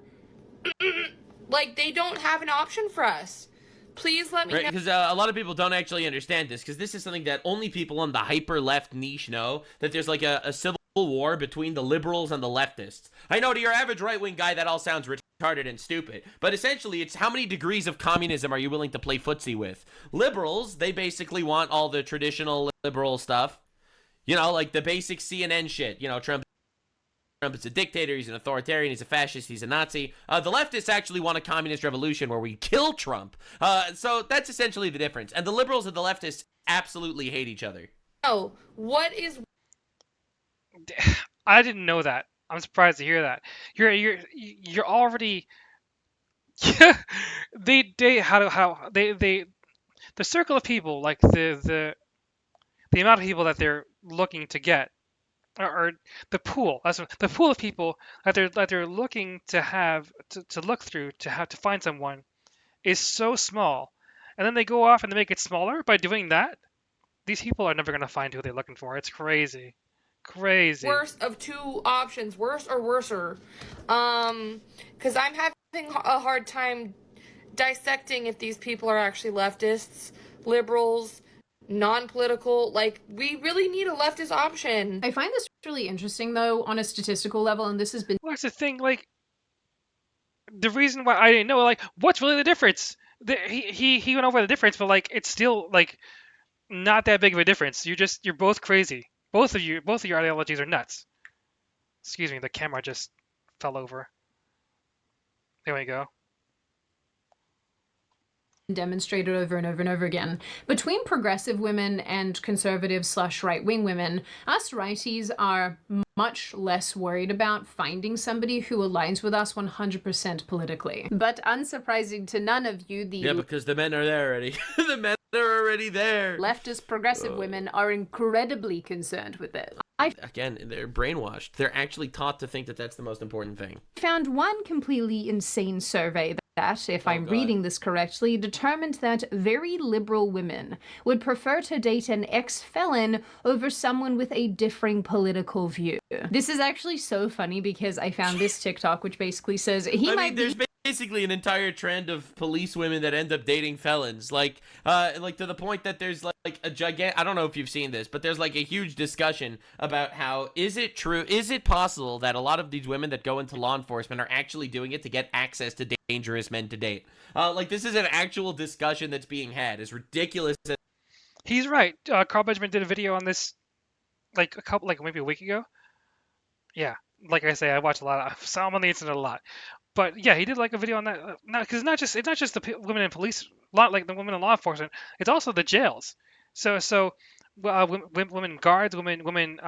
T: Like, they don't have an option for us. Please let me know.
B: Because a lot of people don't actually understand this, because this is something that only people on the hyper-left niche know, that there's like a civil war between the liberals and the leftists. I know to your average right-wing guy that all sounds retarded and stupid, but essentially it's how many degrees of communism are you willing to play footsie with? Liberals, they basically want all the traditional liberal stuff. You know, like the basic CNN shit. You know, Trump is a dictator, he's an authoritarian, he's a fascist, he's a Nazi. The leftists actually want a communist revolution where we kill Trump. So that's essentially the difference. And the liberals and the leftists absolutely hate each other.
T: Oh, what is...
A: I didn't know that. I'm surprised to hear that. You're already they the circle of people, like the amount of people that they're looking to get, or the pool. The pool of people that they're looking to have to look through to find someone is so small, and then they go off and they make it smaller by doing that. These people are never gonna find who they're looking for. It's crazy. Crazy.
T: Worst of two options, worse or worser. Because I'm having a hard time dissecting if these people are actually leftists, liberals, non-political. Like, we really need a leftist option.
G: I find this really interesting, though, on a statistical level, and this has been...
A: Well, that's the thing, like, the reason why I didn't know, like, what's really the difference? He went over the difference, but, like, it's still, like, not that big of a difference. You're both crazy. Both of your ideologies are nuts. Excuse me, the camera just fell over. There we go.
G: demonstrated over and over and over again. Between progressive women and conservative / right-wing women, us righties are much less worried about finding somebody who aligns with us 100% politically. But unsurprising to none of you, the
B: because the men are there already. The men are already there.
G: leftist progressive women are incredibly concerned with it.
B: Again, they're brainwashed. They're actually taught to think that that's the most important thing.
G: Found one completely insane survey that, if I'm reading this correctly, determined that very liberal women would prefer to date an ex-felon over someone with a differing political view. This is actually so funny because I found this TikTok which basically says
B: there's basically an entire trend of police women that end up dating felons, like to the point that there's like a gigantic, I don't know if you've seen this, but there's like a huge discussion about how is it possible that a lot of these women that go into law enforcement are actually doing it to get access to dangerous men to date. Like, this is an actual discussion that's being had. It's ridiculous.
A: He's right. Carl Benjamin did a video on this maybe a week ago. Yeah, like I say, I watch a lot. So I'm on the internet a lot. But yeah, he did like a video on that. Because it's not just the women in police, like the women in law enforcement. It's also the jails. So women guards, women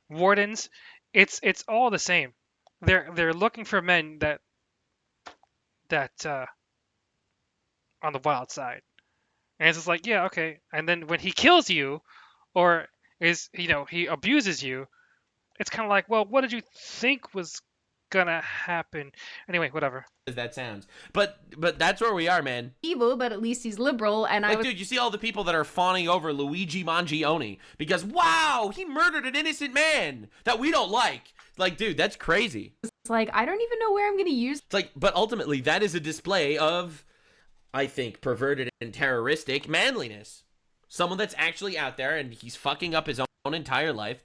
A: wardens. It's all the same. They're looking for men that on the wild side. And it's just like, yeah, okay. And then when he kills you, or he abuses you, it's kind of like, well, what did you think was gonna happen? Anyway, whatever.
B: As that sounds, but that's where we are, man.
G: Evil, but at least he's liberal, and
B: dude, you see all the people that are fawning over Luigi Mangione because, wow, he murdered an innocent man that we don't like. Like, dude, that's crazy.
G: It's like, I don't even know where I'm gonna use.
B: It's like, but ultimately, that is a display of, I think, perverted and terroristic manliness. Someone that's actually out there and he's fucking up his own entire life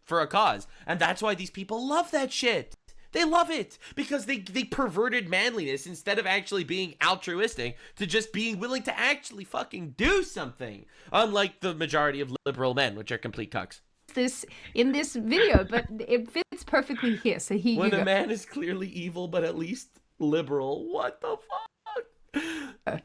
B: for a cause, and that's why these people love that shit. They love it because they perverted manliness instead of actually being altruistic to just being willing to actually fucking do something. Unlike the majority of liberal men, which are complete cucks.
G: This in this video, but it fits perfectly here. So
B: when a man is clearly evil but at least liberal, what the fuck?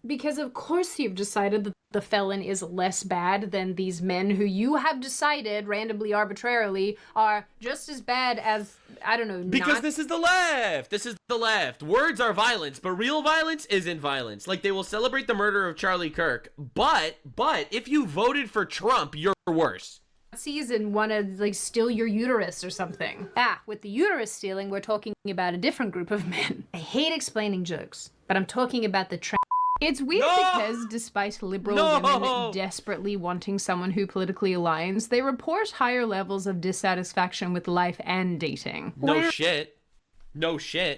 G: Because of course you've decided that the felon is less bad than these men who you have decided randomly, arbitrarily, are just as bad as, I don't know,
B: because this is the left. This is the left. Words are violence, but real violence isn't violence. Like, they will celebrate the murder of Charlie Kirk, but if you voted for Trump, you're worse.
G: Nazis and want to steal your uterus or something. With the uterus stealing, we're talking about a different group of men. I hate explaining jokes, but I'm talking about the It's weird because despite liberal women desperately wanting someone who politically aligns, they report higher levels of dissatisfaction with life and dating.
B: No shit.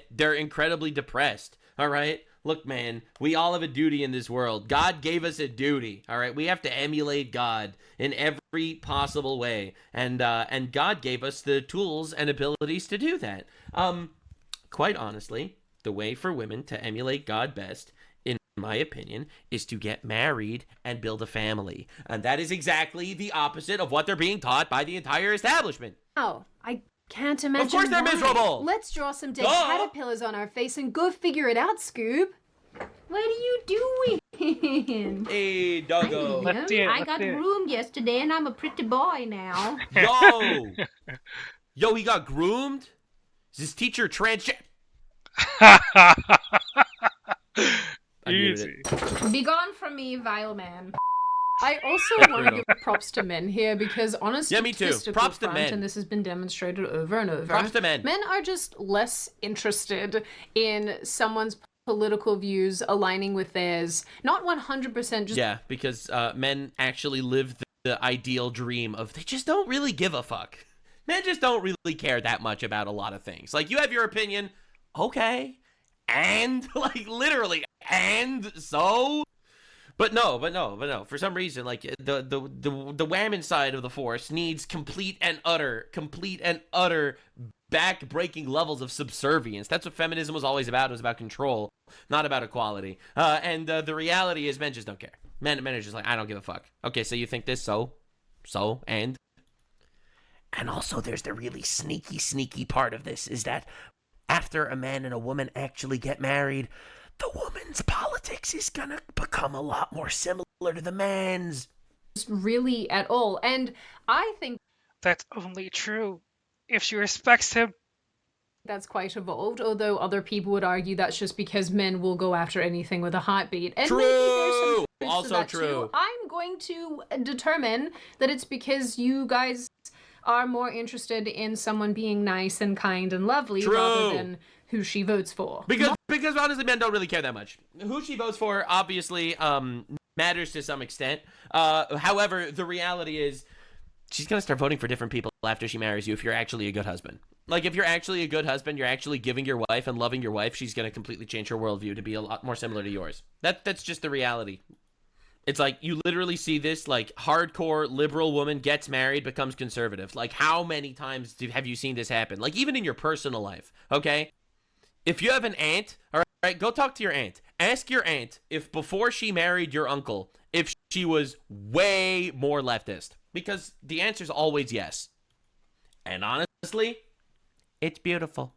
B: They're incredibly depressed. All right. Look, man, we all have a duty in this world. God gave us a duty. All right. We have to emulate God in every possible way. And God gave us the tools and abilities to do that. Quite honestly, the way for women to emulate God best, in my opinion, is to get married and build a family. And that is exactly the opposite of what they're being taught by the entire establishment.
G: Oh, I can't imagine.
B: Of course they're miserable.
G: Let's draw some dead caterpillars on our face and go figure it out, Scoob. What are you doing?
B: Hey, doggo.
G: I got groomed yesterday and I'm a pretty boy now.
B: Yo, he got groomed? Is this teacher transgender?
A: Easy.
G: Be gone from me, vile man. I also want to give props to men here because honestly,
B: yeah, me too. Props to men.
G: And this has been demonstrated over and over.
B: Props to men.
G: Men are just less interested in someone's political views aligning with theirs. Not 100% just...
B: Yeah, because men actually live the ideal dream of they just don't really give a fuck. Men just don't really care that much about a lot of things. Like, you have your opinion, okay, and, like, literally, and so... But no. For some reason, like, the women side of the force needs complete and utter back-breaking levels of subservience. That's what feminism was always about. It was about control, not about equality. And the reality is men just don't care. Men are just like, I don't give a fuck. Okay, so you think this, so, and also there's the really sneaky part of this is that after a man and a woman actually get married, the woman's politics is gonna become a lot more similar to the man's.
G: Really at all. And I think
A: that's only true if she respects him.
G: That's quite evolved, although other people would argue that's just because men will go after anything with a heartbeat. And maybe there's some truth to
B: Also
G: that
B: true.
G: Too. I'm going to determine that it's because you guys are more interested in someone being nice and kind and lovely rather than who she votes for.
B: Because honestly, men don't really care that much. Who she votes for obviously matters to some extent. However, the reality is she's gonna start voting for different people after she marries you if you're actually a good husband. Like, if you're actually a good husband, you're actually giving your wife and loving your wife, she's gonna completely change her worldview to be a lot more similar to yours. That's just the reality. It's like, you literally see this, like, hardcore liberal woman gets married, becomes conservative. Like, how many times have you seen this happen? Like, even in your personal life, okay? If you have an aunt, all right, go talk to your aunt. Ask your aunt if before she married your uncle, if she was way more leftist. Because the answer's always yes. And honestly, it's beautiful.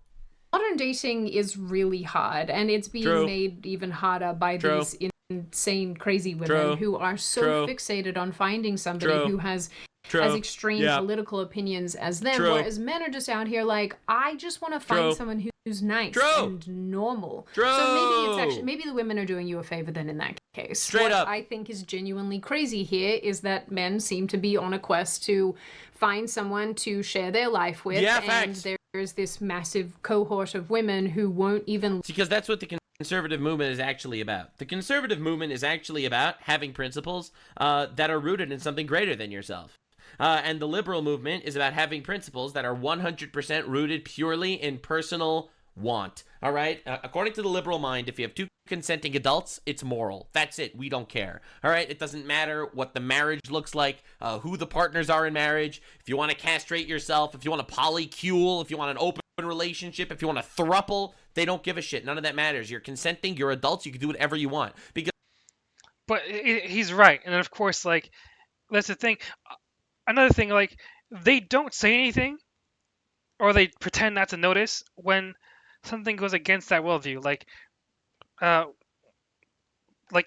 G: Modern dating is really hard, and it's being made even harder by these insane, crazy women who are so fixated on finding somebody who has as extreme political opinions as them, whereas men are just out here like, I just want to find someone who's nice and normal. So maybe it's actually, maybe the women are doing you a favor then in that case. What I think is genuinely crazy here is that men seem to be on a quest to find someone to share their life with, and there's this massive cohort of women who won't even...
B: Because that's what the conservative movement is actually about. The conservative movement is actually about having principles that are rooted in something greater than yourself. And the liberal movement is about having principles that are 100% rooted purely in personal want. All right? According to the liberal mind, if you have two consenting adults, it's moral. That's it. We don't care. All right? It doesn't matter what the marriage looks like, who the partners are in marriage, if you want to castrate yourself, if you want to polycule, if you want an open relationship, if you want a throuple, they don't give a shit. None of that matters. You're consenting. You're adults. You can do whatever you want.
A: But he's right. And of course, like, that's the thing. Another thing, like, they don't say anything, or they pretend not to notice when something goes against that worldview. Like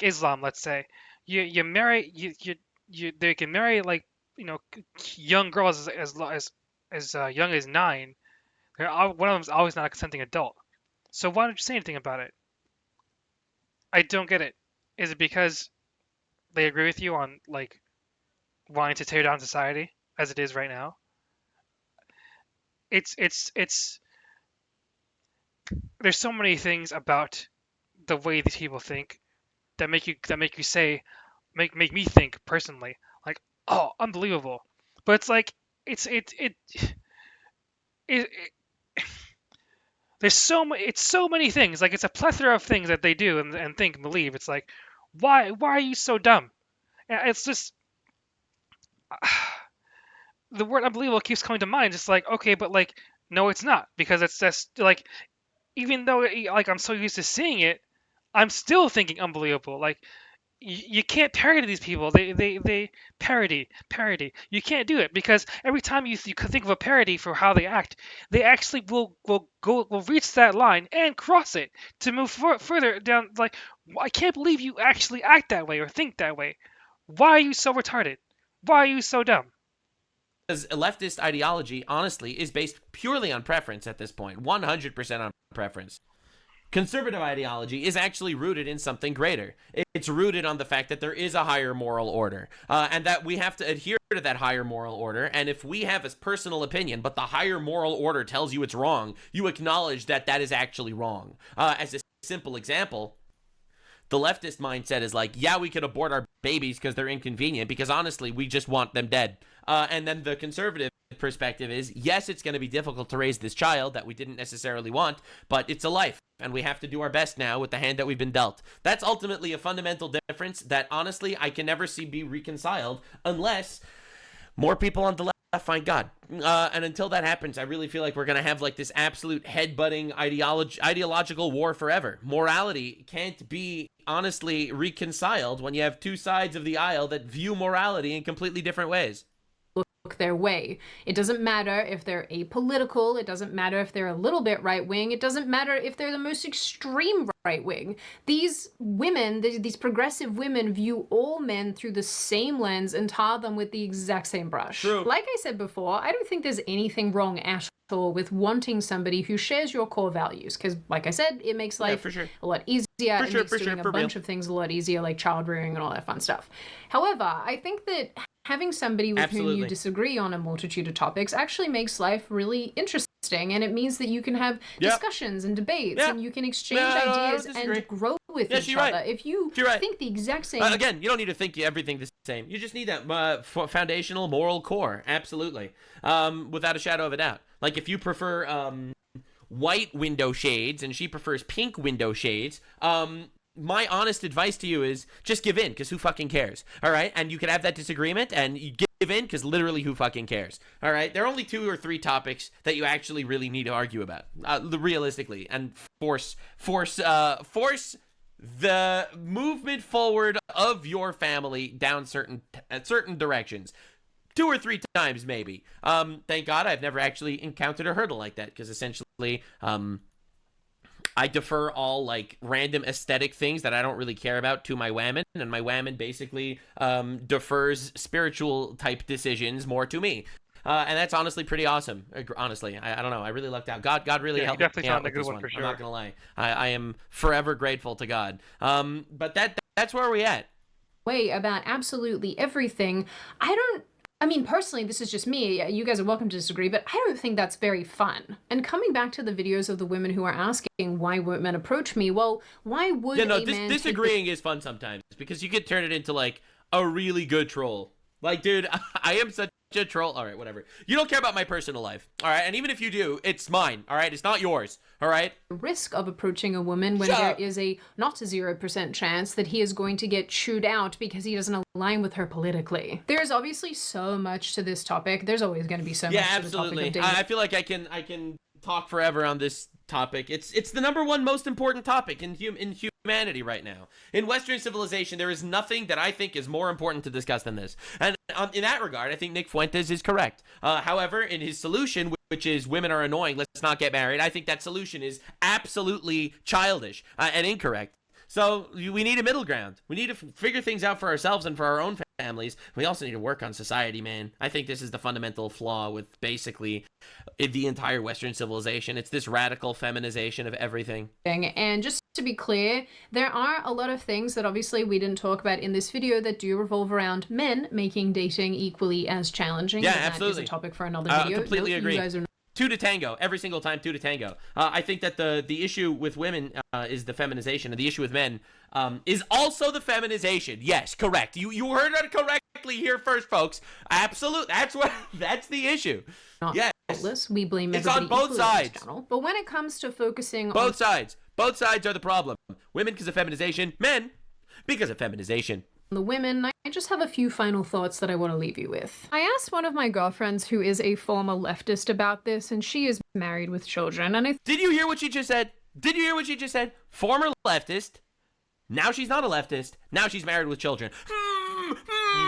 A: Islam, let's say, you marry they can marry, like, young girls as young as 9. One of them's always not a consenting adult. So why don't you say anything about it? I don't get it. Is it because they agree with you on, like, wanting to tear down society as it is right now? It's there's so many things about the way these people think that make you make me think personally, like, oh, unbelievable. But it's like it there's so many things. Like, it's a plethora of things that they do and think and believe. It's like, why are you so dumb? And it's just the word unbelievable keeps coming to mind. Just like, okay, but, like, no, it's not, because it's just like, even though, like, I'm so used to seeing it, I'm still thinking unbelievable. Like, you can't parody these people. They parody. You can't do it, because every time you think of a parody for how they act, they actually will reach that line and cross it to move further down. Like, I can't believe you actually act that way or think that way. Why are you so retarded? Why are you so dumb?
B: Because leftist ideology, honestly, is based purely on preference at this point. 100% on preference. Conservative ideology is actually rooted in something greater. It's rooted on the fact that there is a higher moral order, and that we have to adhere to that higher moral order. And if we have a personal opinion, but the higher moral order tells you it's wrong, you acknowledge that that is actually wrong. As a simple example, the leftist mindset is like, yeah, we can abort our babies because they're inconvenient, because honestly, we just want them dead. And then the conservative perspective is, yes, it's going to be difficult to raise this child that we didn't necessarily want, but it's a life, and we have to do our best now with the hand that we've been dealt. That's ultimately a fundamental difference that, honestly, I can never see be reconciled unless more people on the left find God. And until that happens, I really feel like we're going to have, like, this absolute headbutting ideological war forever. Morality can't be, honestly, reconciled when you have two sides of the aisle that view morality in completely different ways.
G: their way. It doesn't matter if they're apolitical, it doesn't matter if they're a little bit right-wing, it doesn't matter if they're the most extreme right-wing. These women, these progressive women, view all men through the same lens and tar them with the exact same brush.
B: True.
G: Like I said before, I don't think there's anything wrong at all with wanting somebody who shares your core values, because like I said, it makes life
B: for sure.
G: a lot easier. It makes doing a bunch
B: real.
G: of things a lot easier, like child rearing and all that fun stuff. However, I think that having somebody with whom you disagree on a multitude of topics actually makes life really interesting, and it means that you can have discussions and debates, and you can exchange ideas and grow with each other. If you think the exact same...
B: Again, you don't need to think everything the same. You just need that foundational moral core. Absolutely. Without a shadow of a doubt. Like, if you prefer white window shades and she prefers pink window shades, my honest advice to you is just give in, because who fucking cares? All right? And you can have that disagreement and you give in, because literally who fucking cares? All right? There are only 2 or 3 topics that you actually really need to argue about, realistically, and force the movement forward of your family down certain directions. 2 or 3 times, maybe. Thank God I've never actually encountered a hurdle like that, because essentially, I defer all, like, random aesthetic things that I don't really care about to my whammon, and my whammon basically defers spiritual-type decisions more to me. And that's honestly pretty awesome. Honestly, I don't know. I really lucked out. God really helped me out with this one. I'm not gonna lie. I am forever grateful to God. But that's where we're at.
G: Way about absolutely everything. I mean, personally, this is just me. You guys are welcome to disagree, but I don't think that's very fun. And coming back to the videos of the women who are asking, why won't men approach me? Well, why would a man
B: disagreeing is fun sometimes, because you could turn it into, like, a really good troll. Like, dude, I am such a troll. All right, whatever. You don't care about my personal life. All right, and even if you do, it's mine. All right, it's not yours. All right.
G: Risk of approaching a woman when there is not a 0% chance that he is going to get chewed out because he doesn't align with her politically. There's obviously so much to this topic. There's always going to be so much to the topic of dating.
B: I feel like I can talk forever on this topic. It's the number one most important topic in humanity right now. In Western civilization, there is nothing that I think is more important to discuss than this. And in that regard, I think Nick Fuentes is correct. However, in his solution, which is women are annoying, let's not get married, I think that solution is absolutely childish and incorrect. So we need a middle ground. We need to figure things out for ourselves and for our own families. We also need to work on society, man. I think this is the fundamental flaw with basically the entire Western civilization. It's this radical feminization of everything.
G: And just to be clear, there are a lot of things that obviously we didn't talk about in this video that do revolve around men making dating equally as challenging.
B: Yeah,
G: and
B: absolutely.
G: That is a topic for another video.
B: Completely agree.
G: You guys are
B: 2 to tango, every single time, 2 to tango. I think that the issue with women is the feminization, and the issue with men is also the feminization. Yes, correct. You heard it correctly here first, folks. Absolutely, that's the issue. Yes,
G: faultless. We blame
B: it's
G: everybody
B: on both
G: equally
B: sides.
G: But when it comes to focusing
B: both sides are the problem. Women because of feminization, men because of feminization.
G: The women, I just have a few final thoughts that I want to leave you with. I asked one of my girlfriends who is a former leftist about this, and she is married with children, and
B: Did you hear what she just said? Former leftist. Now she's not a leftist. Now she's married with children.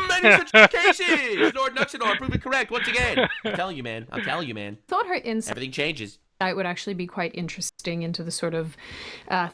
B: Many such cases. Lord Nuxanor, prove it correct once again. I'm telling you, man.
G: Thought her insight
B: everything changes.
G: Would actually be quite interesting into the sort of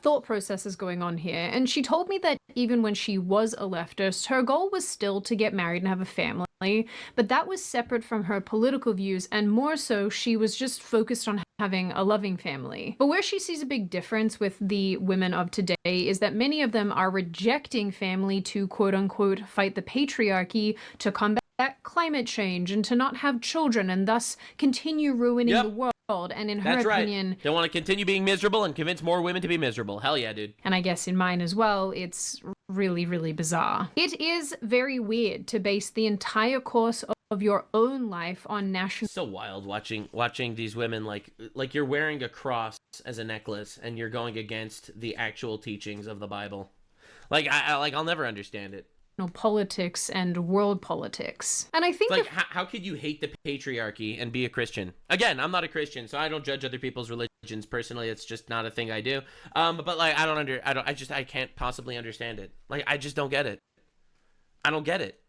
G: thought processes going on here. And she told me that even when she was a leftist, her goal was still to get married and have a family, but that was separate from her political views, and more so she was just focused on having a loving family. But where she sees a big difference with the women of today is that many of them are rejecting family to quote-unquote fight the patriarchy, to combat climate change, and to not have children, and thus continue ruining the world. And in her opinion,
B: they want to continue being miserable and convince more women to be miserable. Hell yeah, dude.
G: And I guess in mine as well, it's really, really bizarre. It is very weird to base the entire course of your own life on national...
B: So wild watching these women like you're wearing a cross as a necklace and you're going against the actual teachings of the Bible. I'll never understand it.
G: Politics and world politics. And I think
B: how could you hate the patriarchy and be a Christian? Again, I'm not a Christian, so I don't judge other people's religions personally. It's just not a thing I do. But I can't possibly understand it. I just don't get it. I don't get it.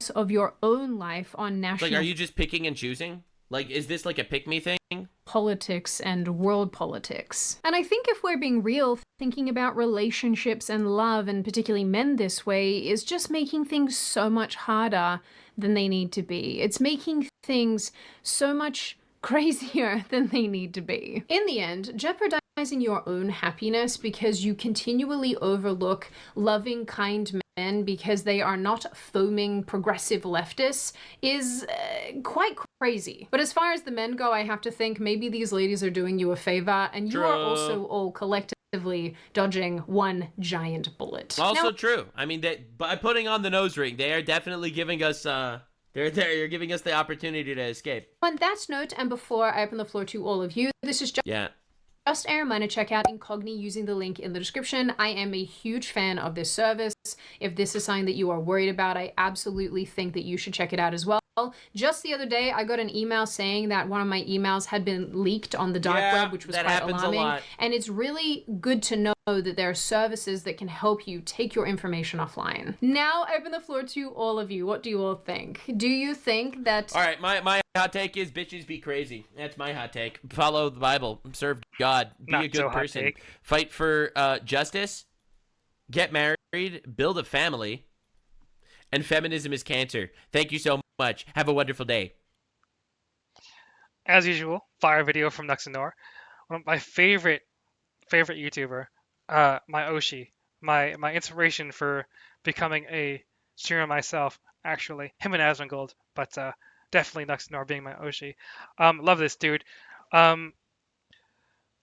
G: of your own life on
B: It's
G: national
B: like, are you just picking and choosing? Like, is this like a pick-me thing?
G: politics and world politics. And I think if we're being real, thinking about relationships and love, and particularly men this way, is just making things so much harder than they need to be. It's making things so much crazier than they need to be. In the end, jeopardizing your own happiness because you continually overlook loving, kind men because they are not foaming progressive leftists is quite crazy. But as far as the men go, I have to think maybe these ladies are doing you a favor, and you are also all collectively dodging one giant bullet.
B: Also true. I mean, by putting on the nose ring, they are definitely giving us they're giving us the opportunity to escape.
G: On that note, and before I open the floor to all of you, this is just a reminder, check out Incogni using the link in the description. I am a huge fan of this service. If this is something that you are worried about, I absolutely think that you should check it out as well. Just the other day, I got an email saying that one of my emails had been leaked on the dark web, which was quite alarming. And it's really good to know that there are services that can help you take your information offline. Now, I open the floor to all of you. What do you all think? Do you think that...
B: All right, my hot take is bitches be crazy. That's my hot take. Follow the Bible. Serve God. Be a good person. Fight for justice. Get married. Build a family. And feminism is cancer. Thank you so much. Have a wonderful day.
A: As usual, fire video from Nuxanor. One of my favorite YouTuber, my Oshi, my inspiration for becoming a streamer myself. Actually, him and Asmongold, but definitely Nuxanor being my Oshi. Love this dude. I'm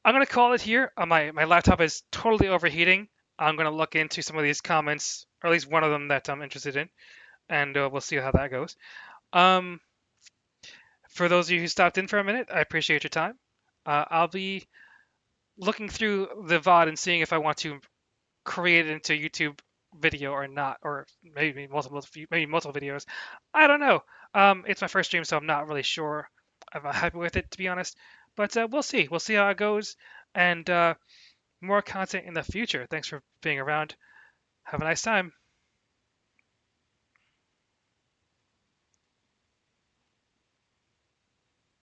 A: gonna call it here. My laptop is totally overheating. I'm gonna look into some of these comments, or at least one of them that I'm interested in, and we'll see how that goes. For those of you who stopped in for a minute, I appreciate your time. I'll be looking through the VOD and seeing if I want to create it into a YouTube video or not, or maybe multiple videos. I don't know. It's my first stream, so I'm not really sure if I'm happy with it, to be honest. But we'll see. We'll see how it goes, and more content in the future. Thanks for being around. Have a nice time.